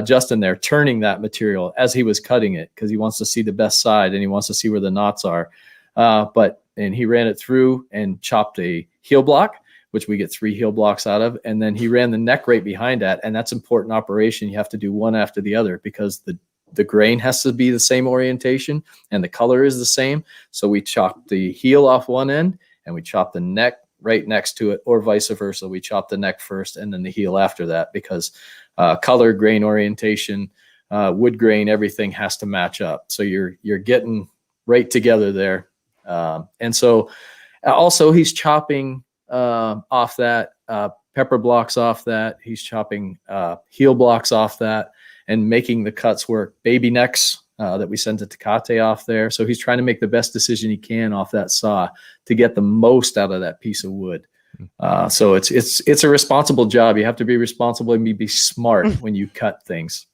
Justin there turning that material as he was cutting it because he wants to see the best side and he wants to see where the knots are. And he ran it through and chopped a heel block, which we get 3 heel blocks out of. And then he ran the neck right behind that. And that's important operation. You have to do one after the other because the grain has to be the same orientation and the color is the same. So we chopped the heel off one end and we chopped the neck right next to it, or vice versa. We chop the neck first and then the heel after that because color, grain orientation, wood grain, everything has to match up. So you're getting right together there. And so also he's chopping off that, pepper blocks off that. He's chopping heel blocks off that and making the cuts work. Baby necks that we send to Tecate off there. So he's trying to make the best decision he can off that saw to get the most out of that piece of wood. So it's a responsible job. You have to be responsible and be smart when you cut things.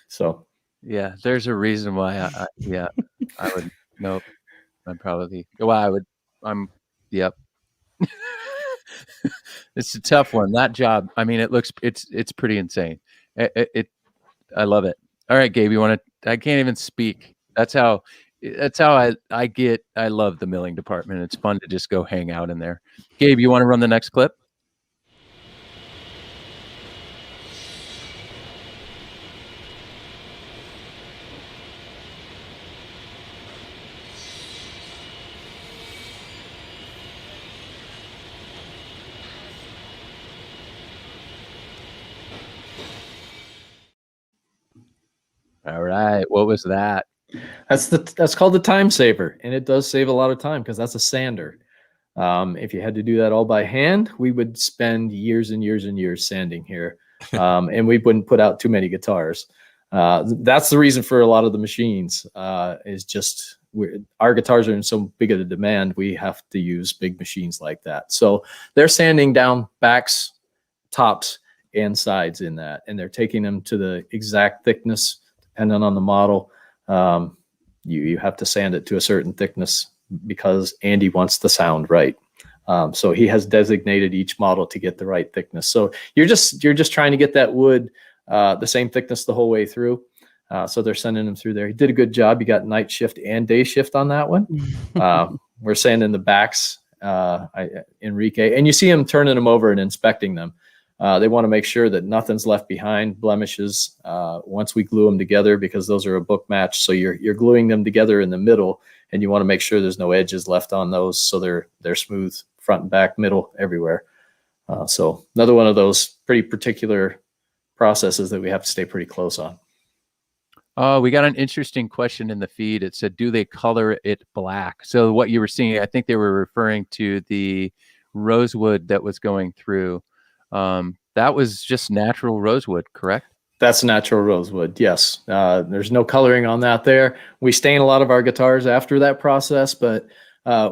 So Yeah, there's a reason why I would nope. I'm probably yep. It's a tough one. That job. I mean, it's pretty insane. I love it. All right, Gabe, I can't even speak. That's how I love the milling department. It's fun to just go hang out in there. Gabe, you want to run the next clip? All right. What was that? that's called the time saver, and it does save a lot of time because that's a sander. If you had to do that all by hand, we would spend years and years and years sanding here, and we wouldn't put out too many guitars. That's the reason for a lot of the machines is just our guitars are in so big of a demand. We have to use big machines like that. So they're sanding down backs, tops, and sides in that, and they're taking them to the exact thickness depending on the model. You have to sand it to a certain thickness because Andy wants the sound right. So he has designated each model to get the right thickness. So you're just trying to get that wood the same thickness the whole way through. So they're sending them through there. He did a good job. You got night shift and day shift on that one. We're sanding the backs, Enrique, and you see him turning them over and inspecting them. They want to make sure that nothing's left behind, blemishes, once we glue them together, because those are a book match. So you're gluing them together in the middle, and you want to make sure there's no edges left on those. So they're smooth front and back, middle, everywhere. So another one of those pretty particular processes that we have to stay pretty close on. Oh, we got an interesting question in the feed. It said, do they color it black? So what you were seeing, I think they were referring to the rosewood that was going through. That was just natural rosewood, correct? That's natural rosewood. Yes. There's no coloring on that there. We stain a lot of our guitars after that process, but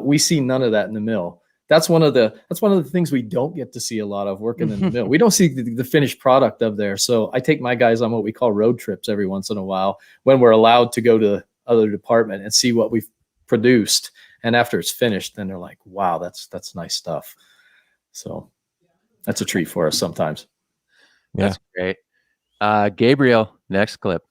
we see none of that in the mill. That's one of the things we don't get to see a lot of working in the mill. We don't see the finished product of there. So I take my guys on what we call road trips every once in a while when we're allowed to go to the other department and see what we've produced. And after it's finished, then they're like, wow, that's nice stuff. So that's a treat for us sometimes. Yeah. That's great. Gabriel, next clip.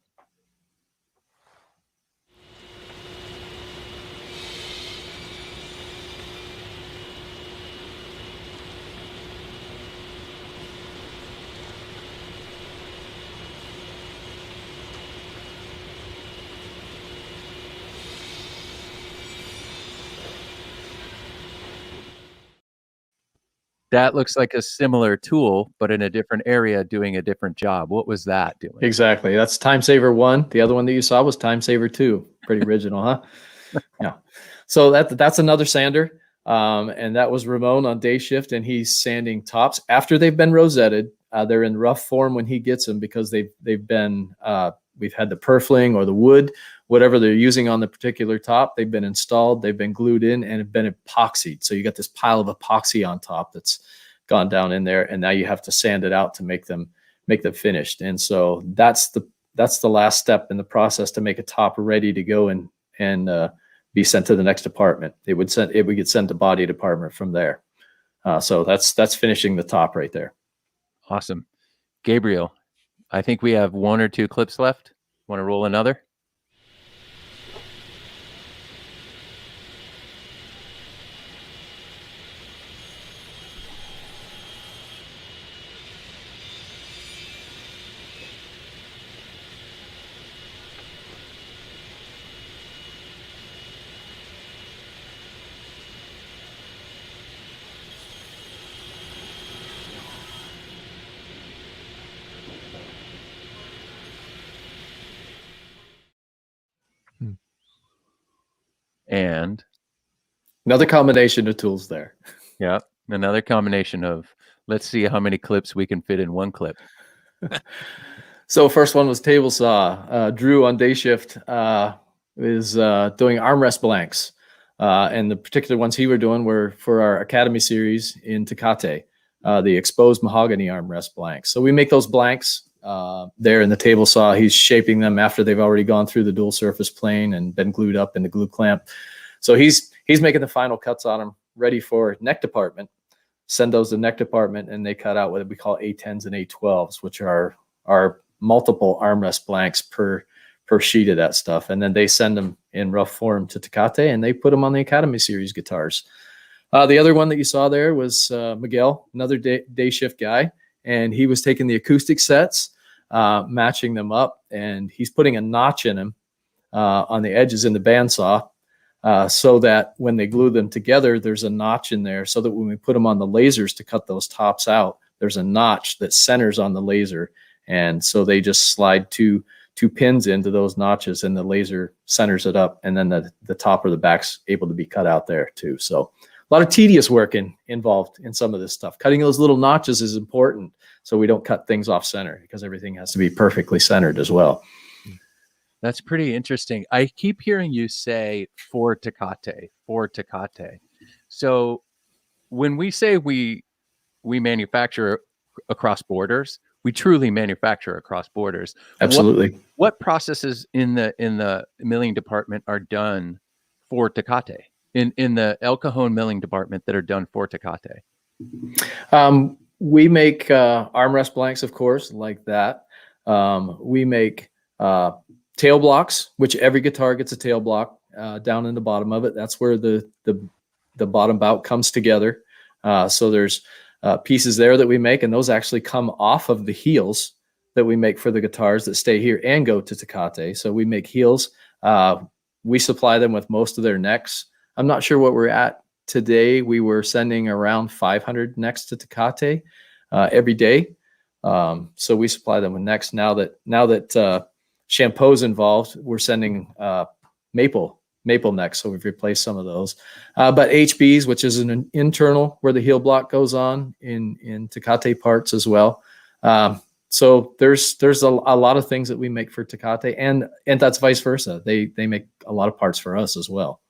That looks like a similar tool, but in a different area doing a different job. What was that doing? Exactly. That's Time Saver 1. The other one that you saw was Time Saver 2. Pretty original, huh? Yeah. So that's another sander. And that was Ramon on day shift, and he's sanding tops after they've been rosetted. They're in rough form when he gets them because they've been we've had the purfling or the wood, whatever they're using on the particular top. They've been installed, they've been glued in, and have been epoxied. So you got this pile of epoxy on top that's gone down in there, and now you have to sand it out to make them finished. And so that's the last step in the process to make a top ready to go and be sent to the next department. It would get sent to body department from there. So that's finishing the top right there. Awesome. Gabriel, I think we have 1 or 2 clips left. Want to roll another? And another combination of tools there. Yeah, another combination of, let's see how many clips we can fit in one clip. So first one was table saw. Drew on day shift is doing armrest blanks. And the particular ones he were doing were for our Academy series in Tecate, the exposed mahogany armrest blanks. So we make those blanks there in the table saw. He's shaping them after they've already gone through the dual surface plane and been glued up in the glue clamp. So he's making the final cuts on them, ready for neck department. Send those to neck department, and they cut out what we call A10s and A12s, which are multiple armrest blanks per sheet of that stuff. And then they send them in rough form to Tecate, and they put them on the Academy series guitars. The other one that you saw there was Miguel, another day shift guy, and he was taking the acoustic sets, matching them up, and he's putting a notch in them on the edges in the bandsaw, so that when they glue them together, there's a notch in there, so that when we put them on the lasers to cut those tops out, there's a notch that centers on the laser. And so they just slide two pins into those notches, and the laser centers it up, and then the top or the back's able to be cut out there too. So a lot of tedious work involved in some of this stuff. Cutting those little notches is important, so we don't cut things off center, because everything has to be perfectly centered as well. That's pretty interesting. I keep hearing you say for Tecate. So when we say we manufacture across borders, we truly manufacture across borders. Absolutely. What processes in the milling department are done for Tecate? In the El Cajon milling department that are done for Tecate? We make armrest blanks, of course, like that. We make tail blocks, which every guitar gets a tail block down in the bottom of it. That's where the bottom bout comes together. So there's pieces there that we make, and those actually come off of the heels that we make for the guitars that stay here and go to Tecate. So we make heels. We supply them with most of their necks. I'm not sure what we're at today. We were sending around 500 necks to Tecate every day. So we supply them with necks. Now that Shampoo's involved, we're sending maple necks, so we've replaced some of those. But HBs, which is an internal where the heel block goes on in Tecate parts as well. So there's a lot of things that we make for Tecate, and that's vice versa. They make a lot of parts for us as well.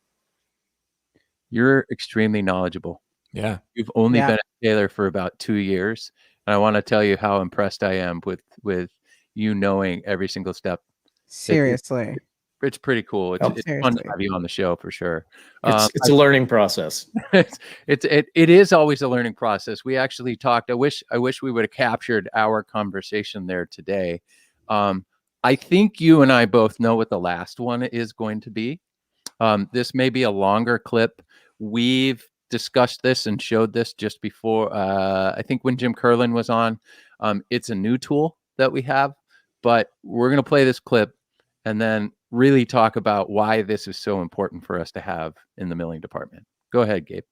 You're extremely knowledgeable. Yeah. You've only been at Taylor for about 2 years, and I want to tell you how impressed I am with you knowing every single step. Seriously. It's pretty cool. It's fun to have you on the show for sure. It's a learning process. It is always a learning process. We actually talked. I wish we would have captured our conversation there today. I think you and I both know what the last one is going to be. This may be a longer clip. We've discussed this and showed this just before. I think when Jim Curlin was on. It's a new tool that we have, but we're going to play this clip and then really talk about why this is so important for us to have in the milling department. Go ahead, Gabe.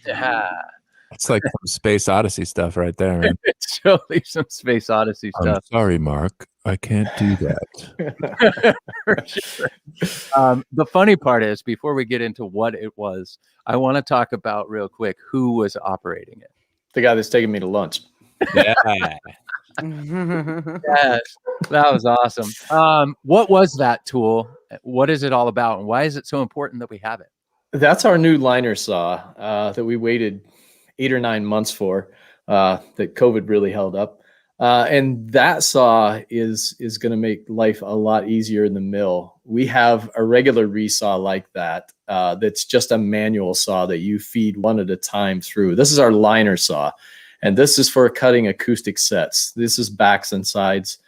Yeah. It's like some Space Odyssey stuff right there, man. It's totally some Space Odyssey I'm stuff. sorry, Mark. I can't do that. For sure. The funny part is, before we get into what it was, I want to talk about real quick who was operating it. The guy that's taking me to lunch. Yeah. Yes, that was awesome. What was that tool? What is it all about? And why is it so important that we have it? That's our new liner saw that we waited 8 or 9 months for, that COVID really held up. And that saw is going to make life a lot easier in the mill. We have a regular resaw like that, that's just a manual saw that you feed one at a time through. This is our liner saw, and this is for cutting acoustic sets. This is backs and sides.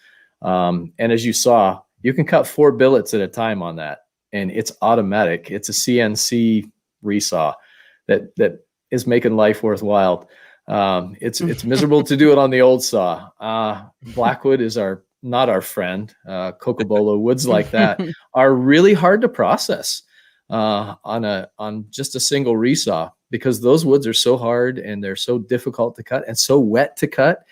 And as you saw, you can cut 4 billets at a time on that, and it's automatic. It's a CNC resaw that is making life worthwhile. It's miserable to do it on the old saw. Blackwood is not our friend. Cocobolo woods like that are really hard to process on just a single resaw, because those woods are so hard and they're so difficult to cut and so wet to cut.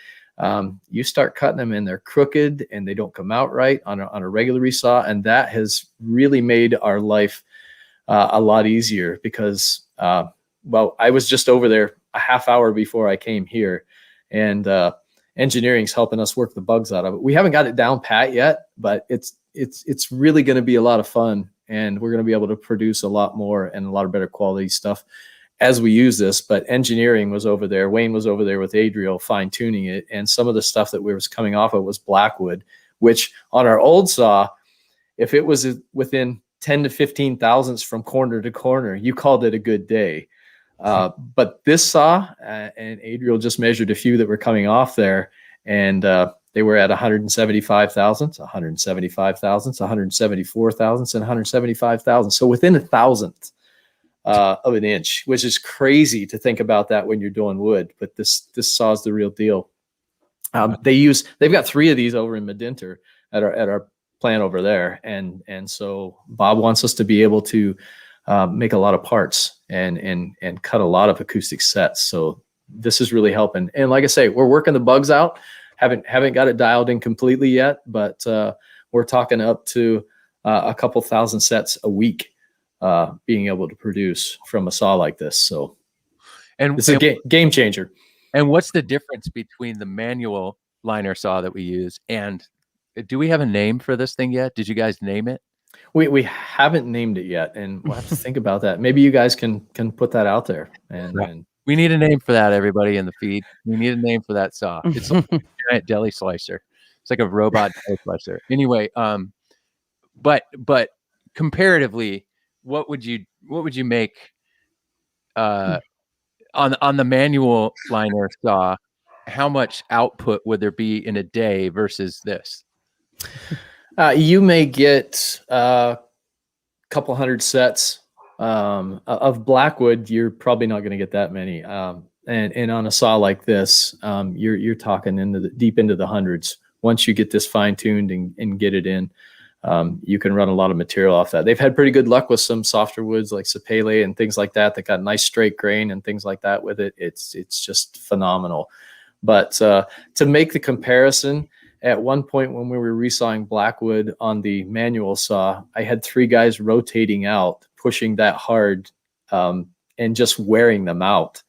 You start cutting them and they're crooked and they don't come out right on a regular resaw, and that has really made our life a lot easier, because well, I was just over there a half hour before I came here, and engineering's helping us work the bugs out of it. We haven't got it down pat yet, but it's really going to be a lot of fun, and we're going to be able to produce a lot more and a lot of better quality stuff as we use this. But engineering was over there. Wayne was over there with Adriel fine tuning it, and some of the stuff that was coming off of was Blackwood, which on our old saw, if it was within 10 to 15 thousandths from corner to corner, you called it a good day. But this saw, and Adriel just measured a few that were coming off there, and they were at 175 thousandths, 175 thousandths, 174 thousandths, and 175 thousandths. So within a thousandth of an inch, which is crazy to think about that when you're doing wood. But this saw is the real deal. They've got 3 of these over in Medinter at our plant over there, and so Bob wants us to be able to make a lot of parts and cut a lot of acoustic sets. So this is really helping. And like I say, we're working the bugs out. Haven't got it dialed in completely yet, but we're talking up to a couple thousand sets a week being able to produce from a saw like this. So it's a game changer. And what's the difference between the manual liner saw that we use and do we have a name for this thing yet? Did you guys name it? We haven't named it yet, and we'll have to think about that. Maybe you guys can put that out there. And we need a name for that, everybody in the feed. We need a name for that saw. It's like a giant deli slicer. It's like a robot deli slicer. Anyway, but comparatively, what would you make on the manual liner saw? How much output would there be in a day versus this? You may get a couple hundred sets of Blackwood. You're probably not going to get that many. And on a saw like this, you're talking deep into the hundreds. Once you get this fine tuned and get it in, you can run a lot of material off that. They've had pretty good luck with some softer woods like sapele and things like that got nice straight grain and things like that with it. It's just phenomenal. But to make the comparison, at one point when we were resawing Blackwood on the manual saw, I had 3 guys rotating out, pushing that hard, and just wearing them out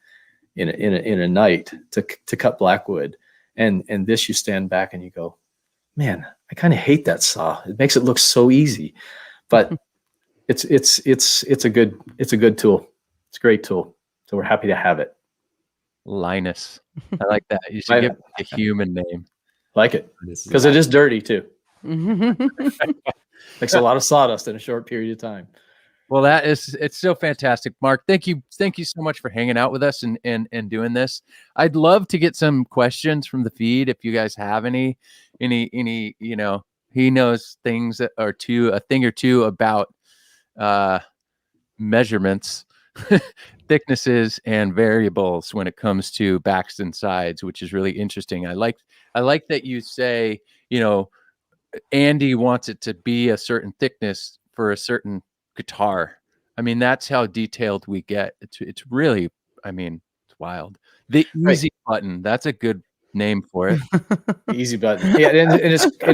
in a night to cut Blackwood. And this, you stand back and you go, man, I kind of hate that saw. It makes it look so easy, but it's a good tool. It's a great tool. So we're happy to have it. Linus. I like that. You should give it a human name. Like it, because it is dirty too. Makes a lot of sawdust in a short period of time. Well, it's so fantastic, Mark. Thank you so much for hanging out with us and doing this. I'd love to get some questions from the feed if you guys have any. You know, he knows things that are a thing or two about measurements, thicknesses, and variables when it comes to backs and sides, which is really interesting. I like that you say, you know, Andy wants it to be a certain thickness for a certain guitar. I mean, that's how detailed we get. It's really I mean, it's wild. The Right. easy button. That's a good name for it. Easy button. Yeah, and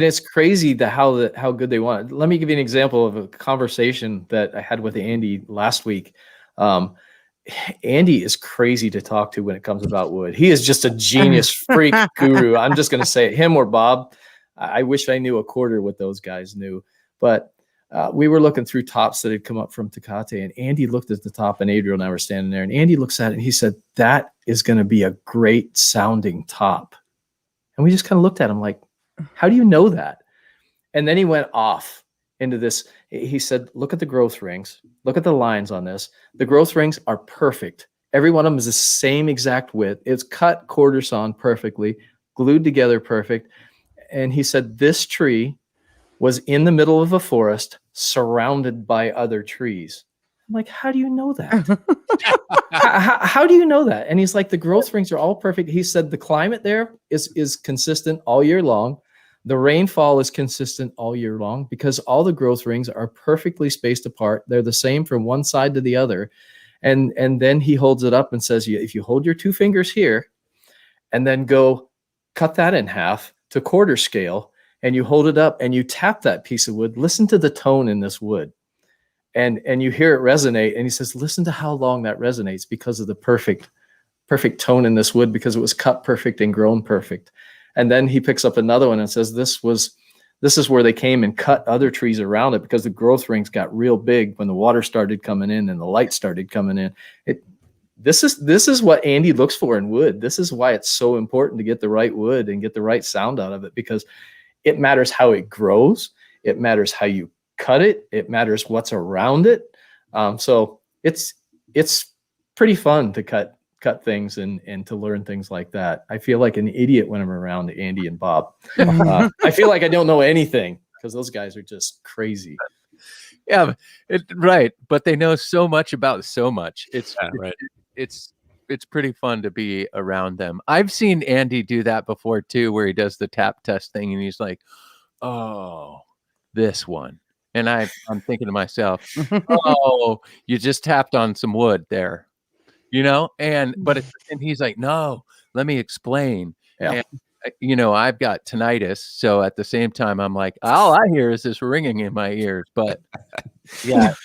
it's crazy how good they want it. Let me give you an example of a conversation that I had with Andy last week. Andy is crazy to talk to when it comes about wood. He is just a genius freak guru. I'm just going to say it, him or Bob. I wish I knew a quarter what those guys knew. But we were looking through tops that had come up from Tecate, and Andy looked at the top, and Adriel and I were standing there, and Andy looks at it, and he said, that is going to be a great sounding top. And we just kind of looked at him like, how do you know that? And then he went off into this. He said, look at the growth rings. Look at the lines on this. The growth rings are perfect. Every one of them is the same exact width. It's cut quarter sawn perfectly, glued together perfect. And he said, this tree was in the middle of a forest surrounded by other trees. I'm like, how do you know that? how do you know that? And he's like, the growth rings are all perfect. He said, the climate there is consistent all year long. The rainfall is consistent all year long because all the growth rings are perfectly spaced apart. They're the same from one side to the other. And then he holds it up and says, if you hold your two fingers here and then go cut that in half to quarter scale, and you hold it up and you tap that piece of wood, listen to the tone in this wood. And you hear it resonate. And he says, listen to how long that resonates because of the perfect tone in this wood, because it was cut perfect and grown perfect. And then he picks up another one and says, this is where they came and cut other trees around it because the growth rings got real big when the water started coming in and the light started coming in. This is what Andy looks for in wood. This is why it's so important to get the right wood and get the right sound out of it, because it matters how it grows. It matters how you cut it. It matters what's around it. So it's pretty fun to cut things and to learn things like that. I feel like an idiot when I'm around Andy and Bob. I feel like I don't know anything because those guys are just crazy. Yeah, right. But they know so much about so much. It's pretty fun to be around them. I've seen Andy do that before too, where he does the tap test thing and he's like, oh, this one. And I'm thinking to myself, oh, you just tapped on some wood there, but he's like, no, let me explain. Yeah. And, I've got tinnitus. So at the same time, I'm like, all I hear is this ringing in my ears. But yeah,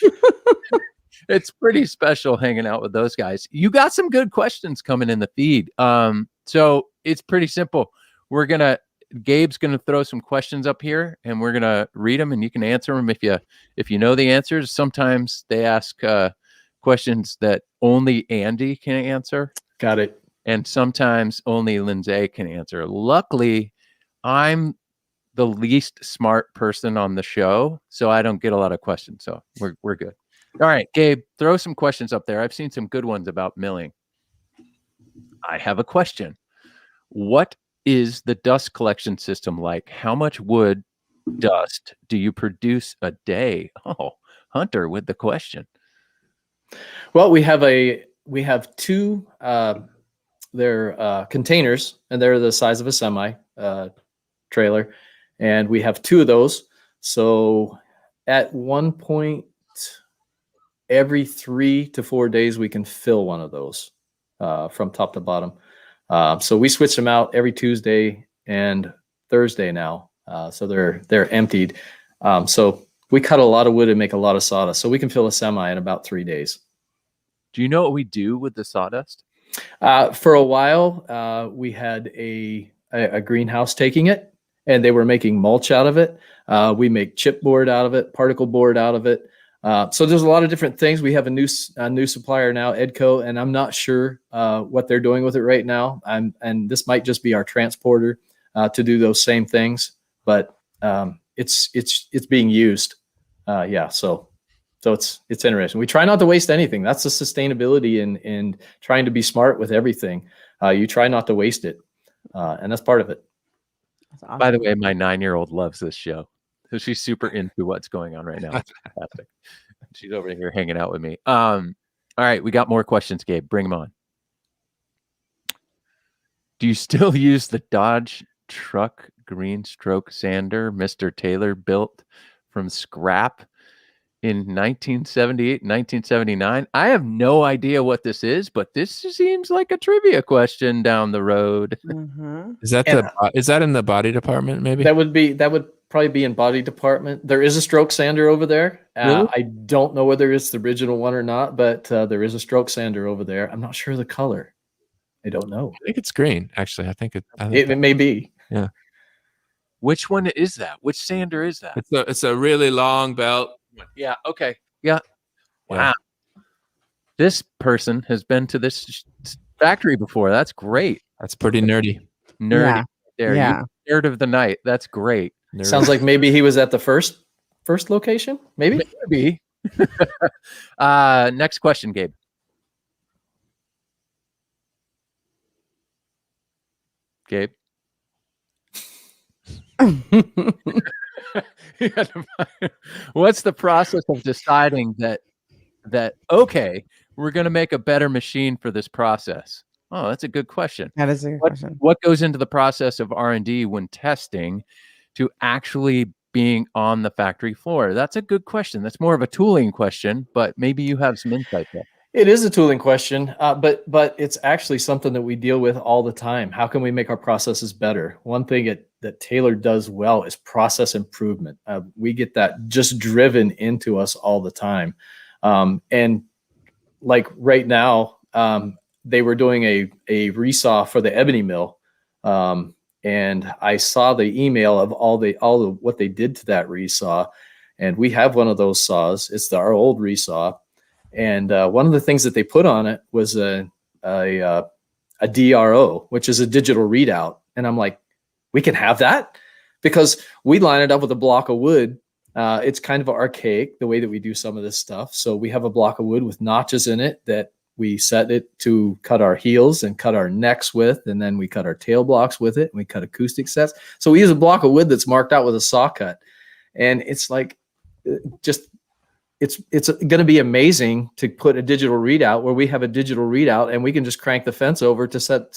it's pretty special hanging out with those guys. You got some good questions coming in the feed. So it's pretty simple. Gabe's gonna throw some questions up here and we're gonna read them and you can answer them if you know the answers. Sometimes they ask questions that only Andy can answer. Got it. And sometimes only Lindsay can answer. Luckily, I'm the least smart person on the show, so I don't get a lot of questions. So we're good. All right, Gabe, throw some questions up there. I've seen some good ones about milling. I have a question. What is the dust collection system like? How much wood dust do you produce a day? Oh, Hunter with the question. Well, we have two they're containers, and they're the size of a semi trailer, and we have two of those. So at one point every 3 to 4 days we can fill one of those from top to bottom. So we switch them out every Tuesday and Thursday now. So they're emptied. So we cut a lot of wood and make a lot of sawdust. So we can fill a semi in about 3 days. Do you know what we do with the sawdust? For a while, we had a greenhouse taking it, and they were making mulch out of it. We make chipboard out of it, particle board out of it. So there's a lot of different things. We have a new supplier now, Edco, and I'm not sure what they're doing with it right now. And this might just be our transporter to do those same things, but it's being used. So it's interesting. We try not to waste anything. That's the sustainability and trying to be smart with everything. You try not to waste it, and that's part of it. That's awesome. By the way, my 9-year-old loves this show. So she's super into what's going on right now. It's fantastic. She's over here hanging out with me. All right, we got more questions, Gabe. Bring them on. Do you still use the Dodge truck green stroke sander Mr. Taylor built from scrap? in 1978, 1979. I have no idea what this is, but this seems like a trivia question down the road. Mhm. Is that is that in the body department? Maybe That would probably be in body department. There is a stroke sander over there. Really? I don't know whether it's the original one or not, but there is a stroke sander over there. I'm not sure of the color. I don't know. I think it's green. Actually, I think It may be. yeah. Which one is that? Which sander is that? It's a really long belt. Yeah. Okay. Yeah. Wow. Yeah. This person has been to this factory before. That's great. That's pretty nerdy. Nerdy Yeah. there. Yeah. You nerd of the night. That's great. Nerdy. Sounds like maybe he was at the first location. Maybe. Maybe. Next question, Gabe. Gabe. What's the process of deciding that okay, we're going to make a better machine for this process? Oh, that's a good question. That is a good question. What goes into the process of R&D when testing to actually being on the factory floor? That's a good question. That's more of a tooling question, but maybe you have some insight there. It is a tooling question, but it's actually something that we deal with all the time. How can we make our processes better? One thing that Taylor does well is process improvement. We get that just driven into us all the time. And like right now, they were doing a resaw for the ebony mill. And I saw the email of all the what they did to that resaw. And we have one of those saws. It's our old resaw. And one of the things that they put on it was a DRO, which is a digital readout. And I'm like, we can have that? Because we line it up with a block of wood. It's kind of archaic, the way that we do some of this stuff. So we have a block of wood with notches in it that we set it to cut our heels and cut our necks with, and then we cut our tail blocks with it, and we cut acoustic sets. So we use a block of wood that's marked out with a saw cut. And it's like, it's going to be amazing to put a digital readout where we have a digital readout and we can just crank the fence over to set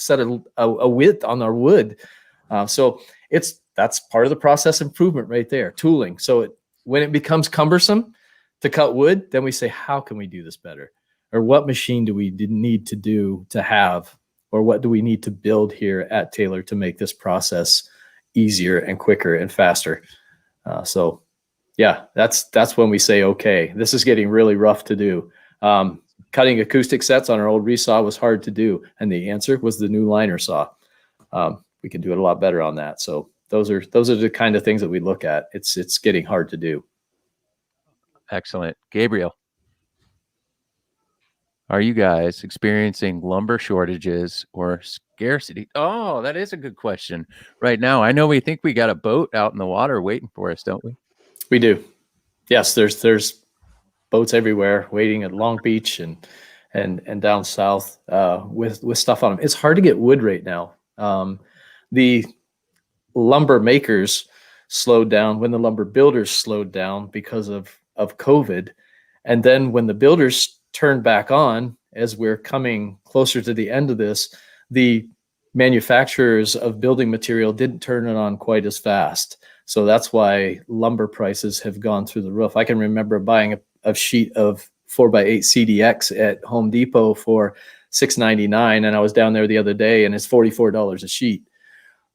a width on our wood. So that's part of the process improvement right there, tooling. So when it becomes cumbersome to cut wood, then we say, how can we do this better? Or what machine do we need to do to have, or what do we need to build here at Taylor to make this process easier and quicker and faster? So yeah, that's when we say, okay, this is getting really rough to do. Cutting acoustic sets on our old resaw was hard to do. And the answer was the new liner saw. We can do it a lot better on that. So those are the kind of things that we look at. It's getting hard to do. Excellent. Gabriel, are you guys experiencing lumber shortages or scarcity? Oh, that is a good question right now. I know we think we got a boat out in the water waiting for us, don't we? We do. Yes, there's boats everywhere waiting at Long Beach and down south with stuff on them. It's hard to get wood right now. The lumber makers slowed down when the lumber builders slowed down because of COVID. And then when the builders turned back on, as we're coming closer to the end of this, the manufacturers of building material didn't turn it on quite as fast. So that's why lumber prices have gone through the roof. I can remember buying a sheet of 4x8 CDX at Home Depot for $6.99, and I was down there the other day, and it's $44 a sheet.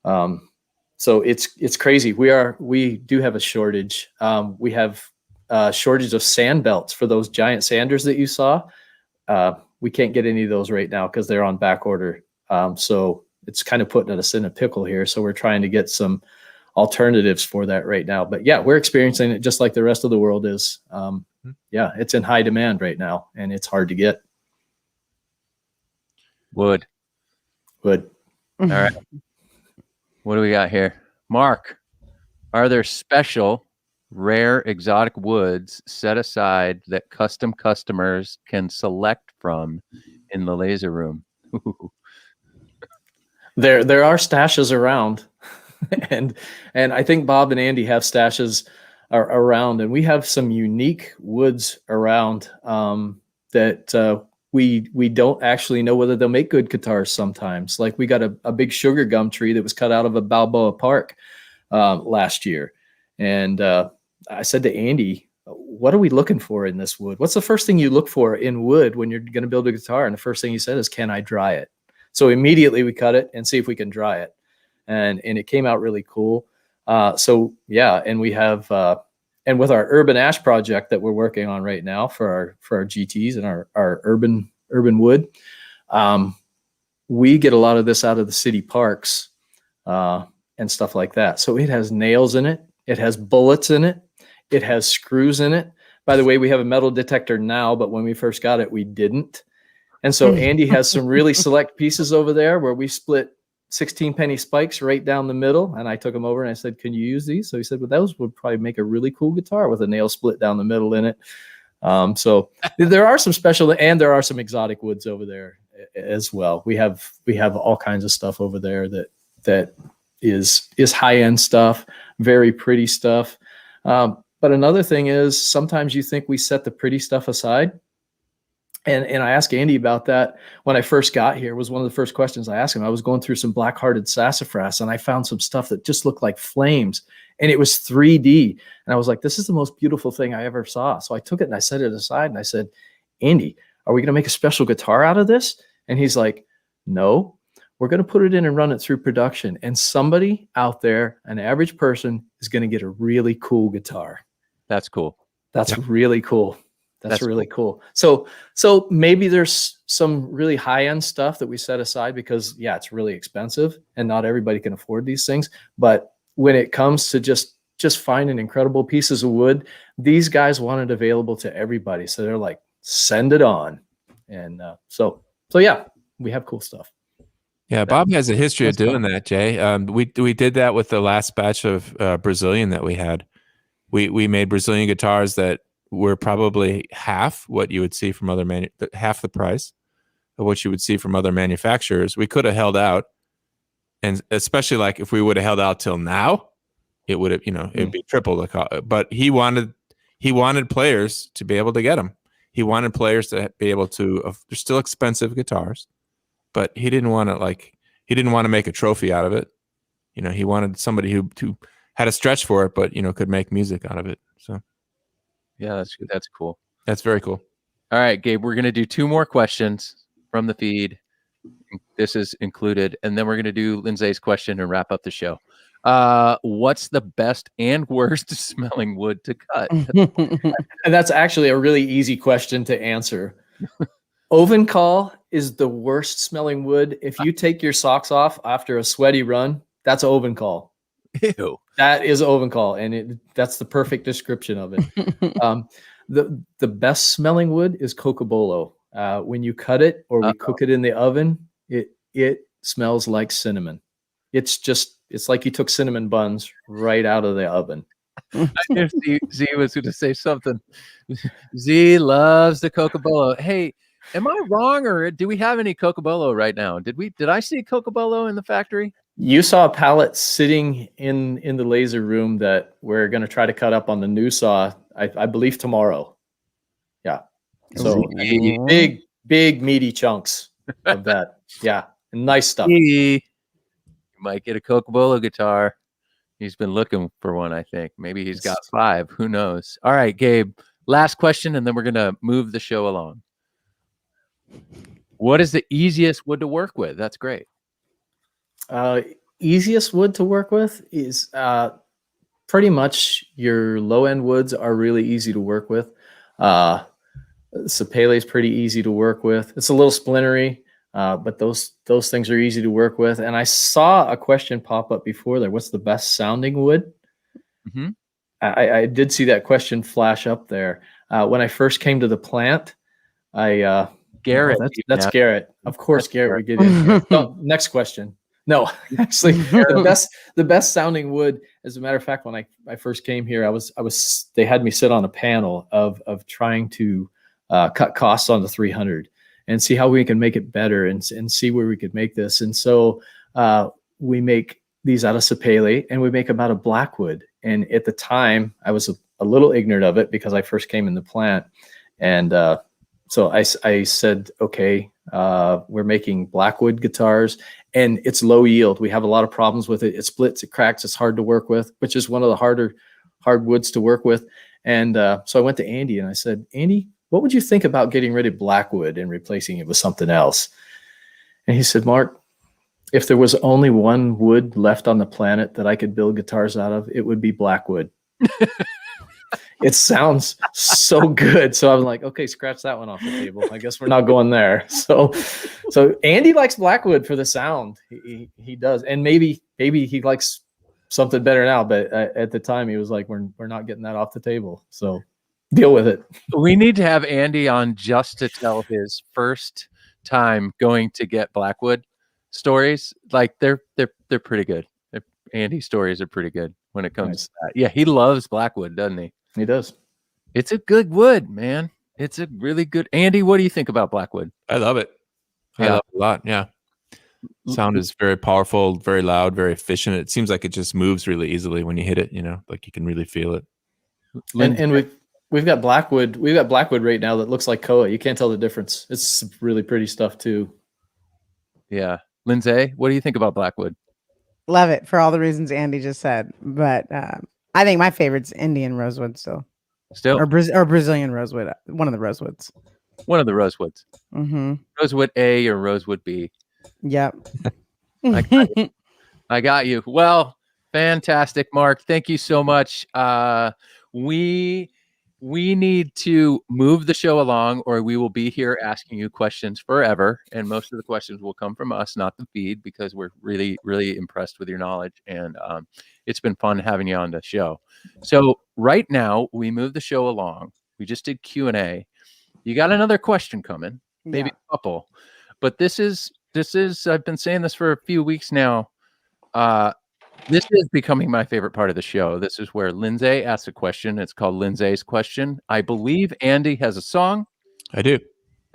So it's crazy. We do have a shortage. We have a shortage of sand belts for those giant sanders that you saw. We can't get any of those right now because they're on back order. So it's kind of putting us in a pickle here. So we're trying to get some alternatives for that right now. But yeah, we're experiencing it just like the rest of the world is. Yeah, it's in high demand right now, and it's hard to get. Wood. All right. What do we got here? Mark, are there special, rare, exotic woods set aside that custom customers can select from in the laser room? There are stashes around, and I think Bob and Andy have stashes around, and we have some unique woods around that we don't actually know whether they'll make good guitars sometimes. Like we got a big sugar gum tree that was cut out of a Balboa Park last year. And I said to Andy, what are we looking for in this wood? What's the first thing you look for in wood when you're going to build a guitar? And the first thing he said is, can I dry it? So immediately we cut it and see if we can dry it. And it came out really cool. So yeah, and we have, and with our urban ash project that we're working on right now for our GTs and our urban wood, we get a lot of this out of the city parks and stuff like that. So it has nails in it. It has bullets in it. It has screws in it. By the way, we have a metal detector now, but when we first got it, we didn't. And so Andy has some really select pieces over there where we split 16 penny spikes right down the middle. And I took them over and I said, can you use these? So he said, well, those would probably make a really cool guitar with a nail split down the middle in it. So there are some special, and there are some exotic woods over there as well. We have all kinds of stuff over there that is high-end stuff, very pretty stuff. But another thing is sometimes you think we set the pretty stuff aside. And I asked Andy about that when I first got here. It was one of the first questions I asked him. I was going through some black-hearted sassafras, and I found some stuff that just looked like flames, and it was 3D. And I was like, this is the most beautiful thing I ever saw. So I took it and I set it aside, and I said, Andy, are we going to make a special guitar out of this? And he's like, no, we're going to put it in and run it through production. And somebody out there, an average person, is going to get a really cool guitar. That's cool. That's really cool. That's really cool. So maybe there's some really high-end stuff that we set aside because, yeah, it's really expensive and not everybody can afford these things. But when it comes to just finding incredible pieces of wood, these guys want it available to everybody. So they're like, send it on. And so yeah, we have cool stuff. Yeah, Bob has a history of doing that, Jay. We did that with the last batch of Brazilian that we had. We made Brazilian guitars that were probably half what you would see from half the price of what you would see from other manufacturers. We could have held out, and especially like if we would have held out till now, it would have, it'd be triple the cost. But he wanted players to be able to get them. He wanted players to be able to. They're still expensive guitars, but he didn't want to make a trophy out of it. He wanted somebody who had a stretch for it, but could make music out of it. So. Yeah, that's cool. That's very cool. All right, Gabe, we're going to do 2 more questions from the feed. This is included. And then we're going to do Lindsay's question and wrap up the show. What's the best and worst smelling wood to cut? And that's actually a really easy question to answer. Ovencall is the worst smelling wood. If you take your socks off after a sweaty run, that's Ovencall. Ew. That is Ovencall, and that's the perfect description of it. The best smelling wood is Cocobolo. When you cut it or we cook it in the oven, it smells like cinnamon. It's like you took cinnamon buns right out of the oven. I knew Z was going to say something. Z loves the Cocobolo. Hey, am I wrong, or do we have any Cocobolo right now? Did I see Cocobolo in the factory? You saw a pallet sitting in the laser room that we're going to try to cut up on the new saw, I believe tomorrow. Yeah. So big meaty chunks of that. Yeah. Nice stuff. You might get a Cocobolo guitar. He's been looking for one, I think. Maybe he's got 5. Who knows? All right, Gabe, last question, and then we're going to move the show along. What is the easiest wood to work with? That's great. Easiest wood to work with is pretty much your low-end woods are really easy to work with. Sapele is pretty easy to work with. It's a little splintery, but those things are easy to work with. And I saw a question pop up before there. What's the best sounding wood? Mm-hmm. I did see that question flash up there. When I first came to the plant, Garrett. That's Garrett. Of course, Garrett would get in here. So, next question. No, actually, the best sounding wood. As a matter of fact, when I first came here, they had me sit on a panel of trying to cut costs on the 300 and see how we can make it better and see where we could make this. And so we make these out of sapele and we make them out of blackwood. And at the time, I was a little ignorant of it because I first came in the plant, and so I said, okay, we're making blackwood guitars. And it's low yield. We have a lot of problems with it. It splits, it cracks, it's hard to work with, which is one of the hard woods to work with. And so I went to Andy and I said, Andy, what would you think about getting rid of Blackwood and replacing it with something else? And he said, Mark, if there was only one wood left on the planet that I could build guitars out of, it would be Blackwood. It sounds so good. So I'm like, okay, scratch that one off the table. I guess we're not going there. So Andy likes Blackwood for the sound. He does. And maybe he likes something better now, but at the time he was like, we're not getting that off the table. So deal with it. We need to have Andy on just to tell his first time going to get Blackwood stories. Like they're pretty good. Andy's stories are pretty good when it comes to that. Yeah, he loves Blackwood, doesn't he? He does. It's a good wood, man. It's a really good. Andy, what do you think about Blackwood? I love it. I Yeah. love it a lot. Yeah. Sound is very powerful, very loud, very efficient. It seems like it just moves really easily when you hit it, like you can really feel it. And we've got Blackwood. We've got Blackwood right now that looks like Koa. You can't tell the difference. It's really pretty stuff too. Yeah. Lindsay, what do you think about Blackwood? Love it for all the reasons Andy just said. But I think my favorite's Indian rosewood still. Or Brazilian rosewood. One of the rosewoods. One of the rosewoods. Mm-hmm. Rosewood A or rosewood B. Yep. I got you. Well, fantastic, Mark. Thank you so much. We need to move the show along, or we will be here asking you questions forever. And most of the questions will come from us, not the feed, because we're really, really impressed with your knowledge. And it's been fun having you on the show. So right now, we move the show along. We just did Q&A. You got another question coming, maybe a couple. But this is, I've been saying this for a few weeks now. This is becoming my favorite part of the show. This is where Lindsay asks a question. It's called Lindsay's Question. I believe Andy has a song. I do.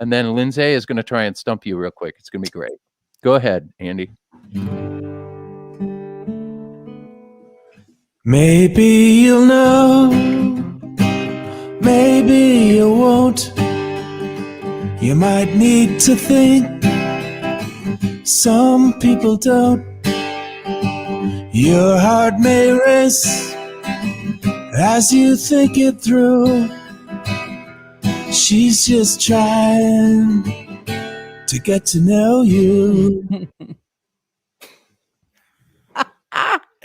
And then Lindsay is going to try and stump you real quick. It's going to be great. Go ahead, Andy. Maybe you'll know, maybe you won't. You might need to think, some people don't. Your heart may race as you think it through. She's just trying to get to know you.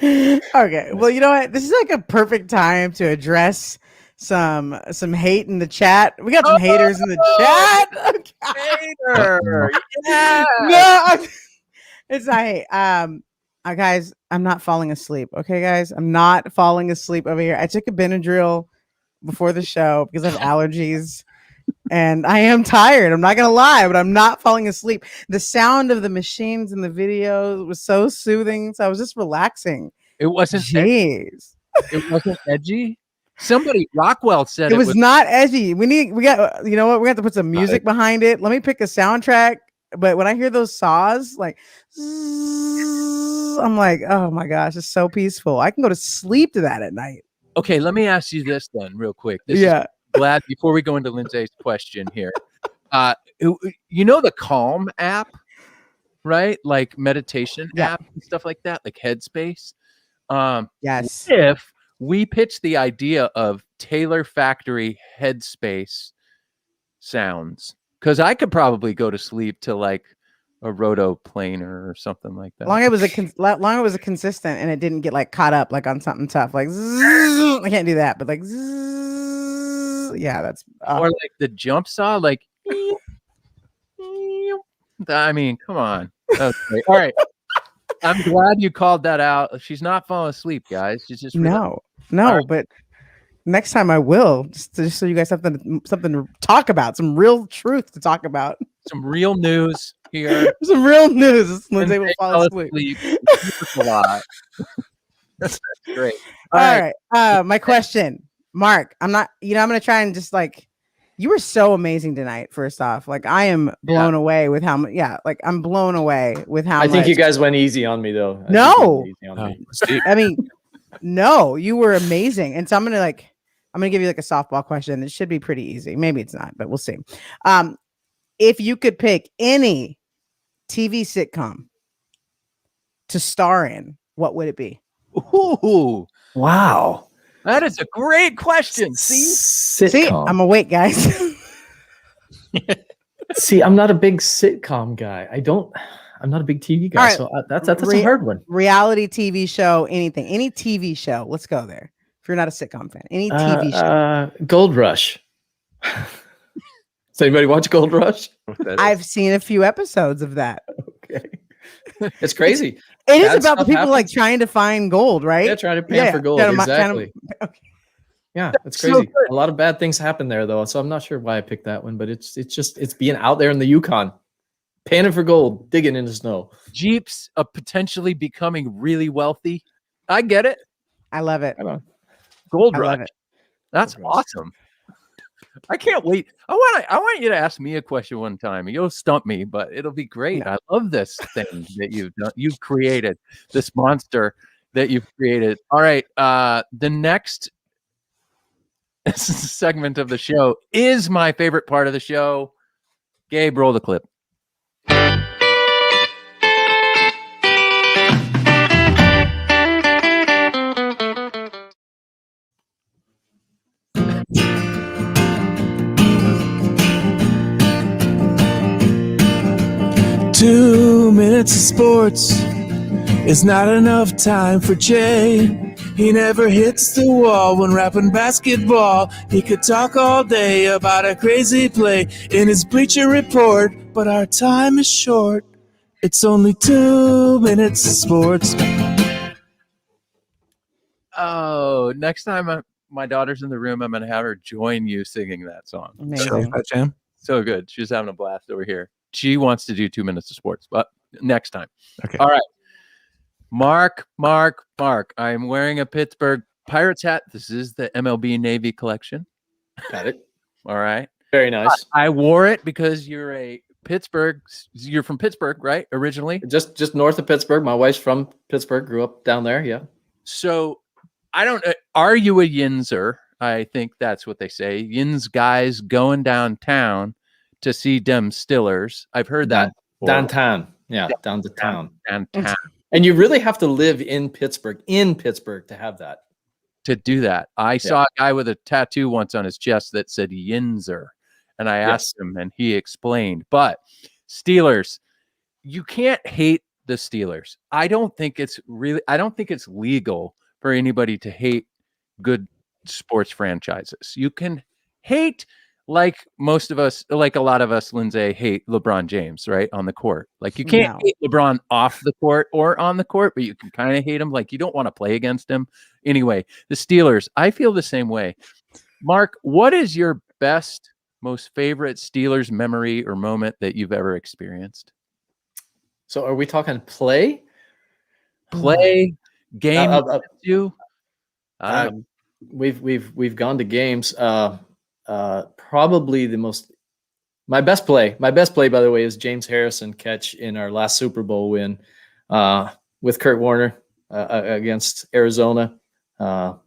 Okay, well, you know what? This is like a perfect time to address some hate in the chat. We got some haters in the chat. Hater. Yeah. No, it's not hate. Guys, I'm not falling asleep. Okay, guys, I'm not falling asleep over here. I took a Benadryl before the show because I have allergies. And I am tired. I'm not going to lie, but I'm not falling asleep. The sound of the machines in the video was so soothing. So I was just relaxing. It wasn't. Jeez. It wasn't edgy. Somebody, Rockwell said it was not edgy. We got, you know what? We have to put some music behind it. Let me pick a soundtrack. But when I hear those saws, like, I'm like, oh my gosh, it's so peaceful. I can go to sleep to that at night. Okay, let me ask you this then, real quick. This is glad before we go into Lindsay's question here. You know the Calm app, right? Like meditation app and stuff like that, like Headspace. Yes. If we pitch the idea of Taylor Factory Headspace sounds, because I could probably go to sleep to like a rotoplaner or something like that. Long it was a consistent and it didn't get like caught up like on something tough. Like zzz, I can't do that, but like zzz, yeah, that's or like the jump saw, like I mean, come on. That's great. All right. I'm glad you called that out. She's not falling asleep, guys. She's just no, right. But next time I will, just so you guys have something to talk about, some real truth to talk about, some real news here. Some real news. Lindsay will fall asleep. A lot. That's great. All right. My question, Mark. I'm gonna try and just like, you were so amazing tonight. First off, like I am blown away with how much. Yeah, like I'm blown away with how. I think you guys went easy on me though. No, I mean, no, you were amazing. And so I'm gonna give you like a softball question. It should be pretty easy. Maybe it's not, but we'll see. If you could pick any TV sitcom to star in, what would it be? Ooh, wow. That is a great question. See, Sitcom. I'm awake, guys. See, I'm not a big sitcom guy. I'm not a big TV guy. All right. So that's a hard one. Reality TV show, anything, any TV show. Let's go there. If you're not a sitcom fan, any TV show. Gold Rush. Does anybody watch Gold Rush? I've seen a few episodes of that. Okay. It's crazy. It is Bad about the stuff people happens. like trying to find gold, right? Yeah, trying to pan for gold. Exactly. Okay. Yeah, it's So crazy. good. A lot of bad things happen there, though. So I'm not sure why I picked that one, but it's being out there in the Yukon, panning for gold, digging in the snow. Jeeps of potentially becoming really wealthy. I get it. I love it. I don't know. Gold I love rush. it. That's Gold rush. awesome. I can't wait. I want you to ask me a question one time. You'll stump me, but it'll be great. No. I love this thing that you've done. You've created this monster that you've created. All right. The next segment of the show is my favorite part of the show. Gabe, roll the clip. 2 minutes of sports is not enough time for Jay. He never hits the wall when rapping basketball. He could talk all day about a crazy play in his Bleacher Report, but our time is short. It's only 2 minutes of sports. Oh, next time my daughter's in the room, I'm going to have her join you singing that song. Amazing. Jam. So good. She's having a blast over here. She wants to do 2 minutes of sports, but next time. Okay. All right. Mark. I'm wearing a Pittsburgh Pirates hat. This is the MLB Navy collection. Got it. All right. Very nice. I wore it because you're from Pittsburgh, right? Originally. Just north of Pittsburgh. My wife's from Pittsburgh. Grew up down there. Yeah. So I don't are you a Yinzer? I think that's what they say. Yins guys going downtown to see dem Stillers. I've heard that. Downtown. Yeah. Down to town. Downtown. And you really have to live in Pittsburgh to have that. To do that. I saw a guy with a tattoo once on his chest that said Yinzer. And I asked him and he explained. But Steelers, you can't hate the Steelers. I don't think it's legal for anybody to hate good sports franchises. You can hate like most of us, like a lot of us, Lindsay, hate LeBron James, right? On the court. Like you can't hate LeBron off the court or on the court, but you can kind of hate him. Like you don't want to play against him. Anyway, the Steelers, I feel the same way. Mark, what is your best, most favorite Steelers memory or moment that you've ever experienced? So are we talking play? Game you? We've gone to games. Probably my best play, by the way, is James Harrison catch in our last Super Bowl win with Kurt Warner against Arizona, that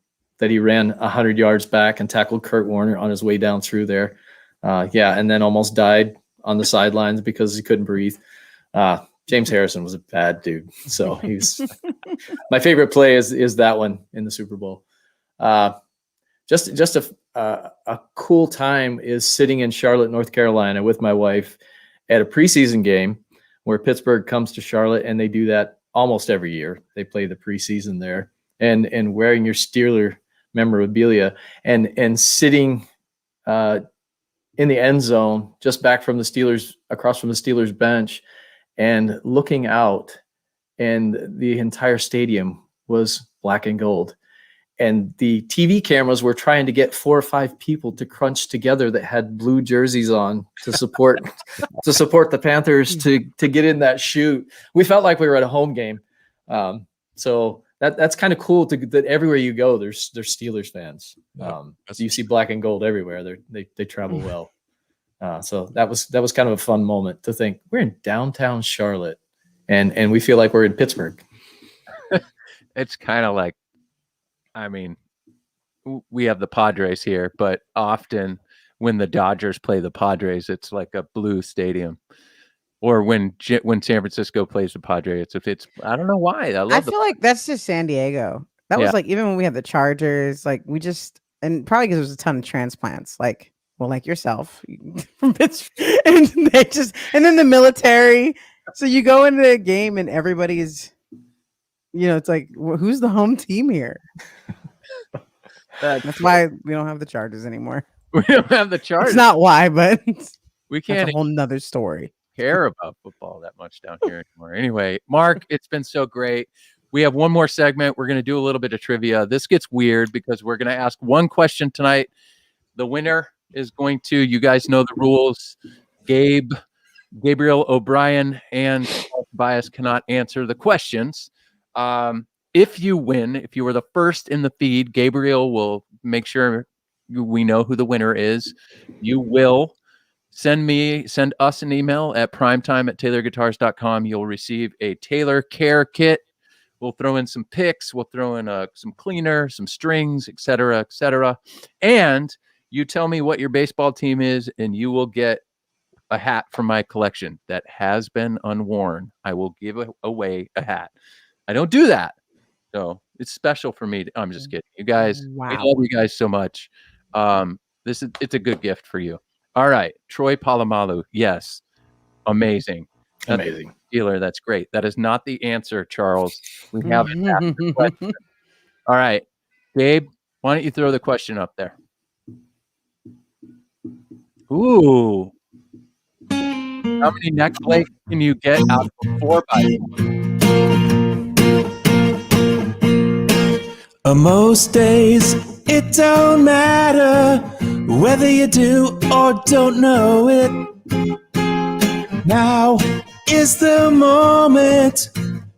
he ran 100 yards back and tackled Kurt Warner on his way down through there. And then almost died on the sidelines because he couldn't breathe. James Harrison was a bad dude. So he's my favorite play is that one in the Super Bowl. Just a cool time is sitting in Charlotte, North Carolina with my wife at a preseason game where Pittsburgh comes to Charlotte, and they do that almost every year. They play the preseason there, and wearing your Steeler memorabilia and sitting in the end zone just back from the Steelers, across from the Steelers bench, and looking out, and the entire stadium was black and gold. And the TV cameras were trying to get 4 or 5 people to crunch together that had blue jerseys on to support the Panthers to get in that shoot. We felt like we were at a home game. So that's kind of cool that everywhere you go, there's Steelers fans. You see black and gold everywhere. They travel well. So that was kind of a fun moment to think we're in downtown Charlotte and we feel like we're in Pittsburgh. It's kind of like, I mean, we have the Padres here, but often when the Dodgers play the Padres, it's like a blue stadium. Or when San Francisco plays the Padres, I don't know why. I feel like that's just San Diego. That Yeah. was like even when we had the Chargers, like we just and probably because there was a ton of transplants, like well, like yourself from Pittsburgh, and they just and then the military. So you go into a game and everybody's, it's like who's the home team here? That's why we don't have the Chargers anymore. We don't have the Chargers. It's not why, but We that's can't a whole nother story. care about football that much down here anymore. Anyway, Mark, it's been so great. We have one more segment. We're going to do a little bit of trivia. This gets weird because we're going to ask one question tonight. The winner is going to, you guys know the rules. Gabriel O'Brien and Bias cannot answer the questions. If you win, if you were the first in the feed, Gabriel will make sure we know who the winner is. You will send us an email at primetime@taylorguitars.com. You'll receive a Taylor Care Kit. We'll throw in some picks. We'll throw in some cleaner, some strings, etc., etc. And you tell me what your baseball team is, and you will get a hat from my collection that has been unworn. I will give away a hat. I don't do that. So it's special for me. I'm just kidding. You guys, I love you guys so much. It's a good gift for you. All right. Troy Polamalu. Yes. Amazing. Amazing. Dealer. That's great. That is not the answer, Charles. We haven't asked the question. All right. Gabe, why don't you throw the question up there? Ooh. How many neck plates can you get out of a 4x4? Most days it don't matter whether you do or don't know it. Now is the moment,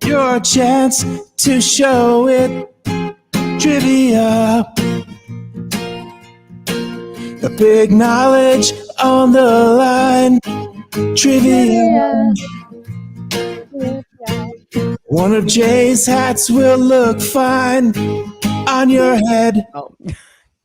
your chance to show it. Trivia, a big knowledge on the line. Trivia. One of Jay's hats will look fine on your head. Oh,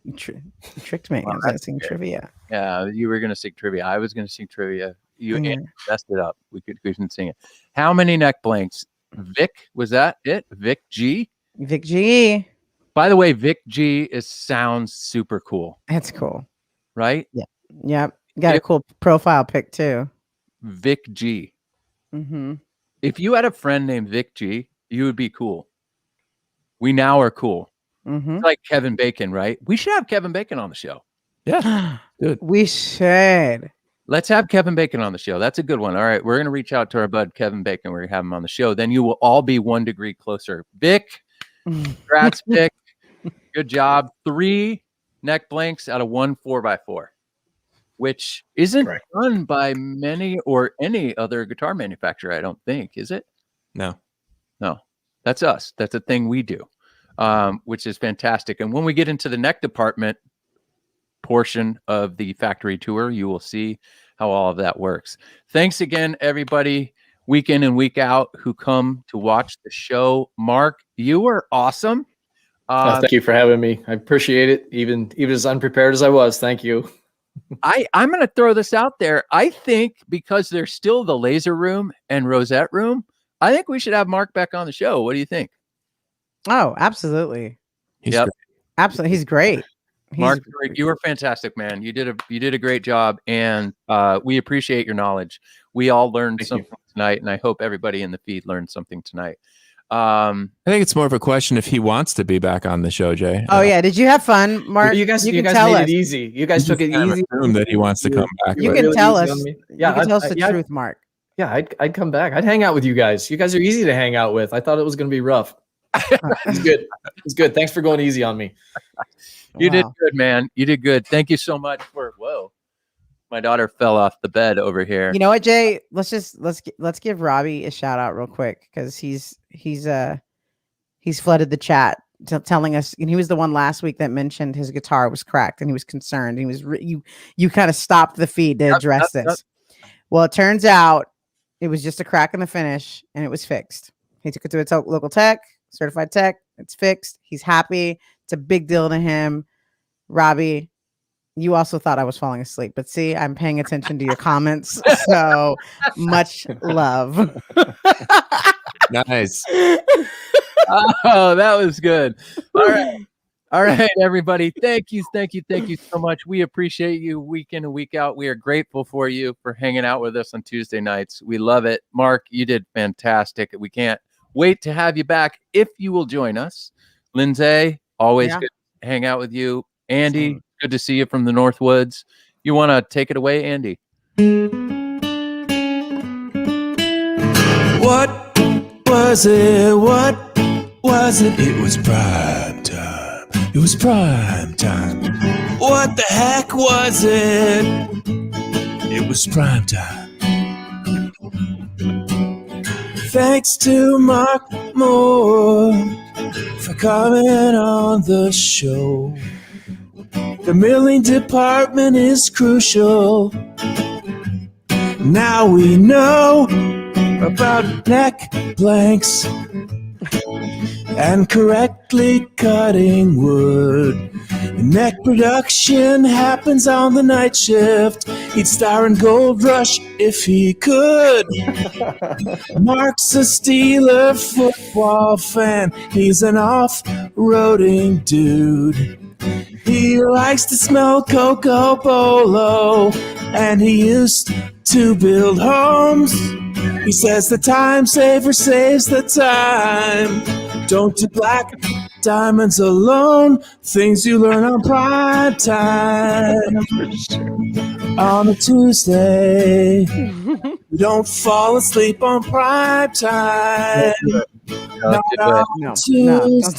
you tricked me. I was going to sing trivia. Yeah, you were going to sing trivia. I was going to sing trivia. You messed it up. We couldn't sing it. How many neck blanks? Vic, was that it? Vic G? Vic G. By the way, Vic G sounds super cool. That's cool. Right? Yeah. Yep. Got a cool profile pic too. Vic G. Mm-hmm. If you had a friend named Vic G, you would be cool. We now are cool. Mm-hmm. It's like Kevin Bacon, right? We should have Kevin Bacon on the show. Yeah. Good. We should. Let's have Kevin Bacon on the show. That's a good one. All right. We're going to reach out to our bud Kevin Bacon. We're going to have him on the show. Then you will all be 1 degree closer. Vic, congrats, Vic. Good job. 3 neck blanks out of 1 4x4. Which isn't done by many or any other guitar manufacturer, I don't think, is it? No. That's us. That's a thing we do, which is fantastic. And when we get into the neck department portion of the factory tour, you will see how all of that works. Thanks again, everybody, week in and week out, who come to watch the show. Mark, you were awesome. Thank you for having me. I appreciate it, even as unprepared as I was. Thank you. I'm going to throw this out there. I think because there's still the laser room and rosette room, I think we should have Mark back on the show. What do you think? Oh, absolutely. Absolutely. He's great. Mark, you were fantastic, man. You did a great job, and we appreciate your knowledge. We all learned something tonight, and I hope everybody in the feed learned something tonight. I think it's more of a question if he wants to be back on the show, Jay. Oh yeah, did you have fun, Mark? You guys made it easy. You guys took it easy. That he wants to come back. You can tell us. Yeah, you can tell us the truth, Mark. Yeah, I'd come back. I'd hang out with you guys. You guys are easy to hang out with. I thought it was going to be rough. It's good. It's good. Thanks for going easy on me. You did good, man. You did good. Thank you so much for. Whoa, my daughter fell off the bed over here. You know what, Jay? Let's give Robbie a shout out real quick because he's flooded the chat telling us, and he was the one last week that mentioned his guitar was cracked and he was concerned. He was you kind of stopped the feed to address this. Well, it turns out it was just a crack in the finish and it was fixed. He took it to a local tech, certified tech. It's fixed. He's happy. It's a big deal to him. Robbie, you also thought I was falling asleep, but see, I'm paying attention to your comments. So much love. Nice. Oh, that was good. All right, everybody. Thank you so much. We appreciate you week in and week out. We are grateful for you for hanging out with us on Tuesday nights. We love it. Mark, you did fantastic. We can't wait to have you back if you will join us. Lindsay, always good to hang out with you. Andy, good to see you from the North Woods. You want to take it away, Andy? What was it? What was it? It was prime time. It was prime time. What the heck was it? It was prime time. Thanks to Mark Moore for coming on the show. The milling department is crucial. Now we know about neck blanks and correctly cutting wood. Neck production happens on the night shift. He'd star in Gold Rush if he could. Mark's a Steeler football fan. He's an off-roading dude. He likes to smell Coco Bolo, and he used to build homes. He says the time saver saves the time. Don't do black diamonds alone. Things you learn on prime time. On a Tuesday, we don't fall asleep on prime time. Not on Tuesdays.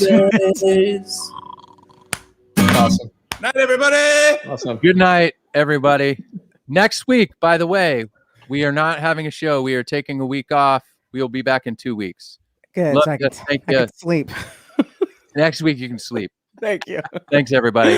Awesome. Night, everybody. Awesome. Good night, everybody. Next week, by the way, we are not having a show. We are taking a week off. We will be back in 2 weeks. Good. Love So I you. can Thank you. sleep. Next week, you can sleep. Thank you. Thanks, everybody.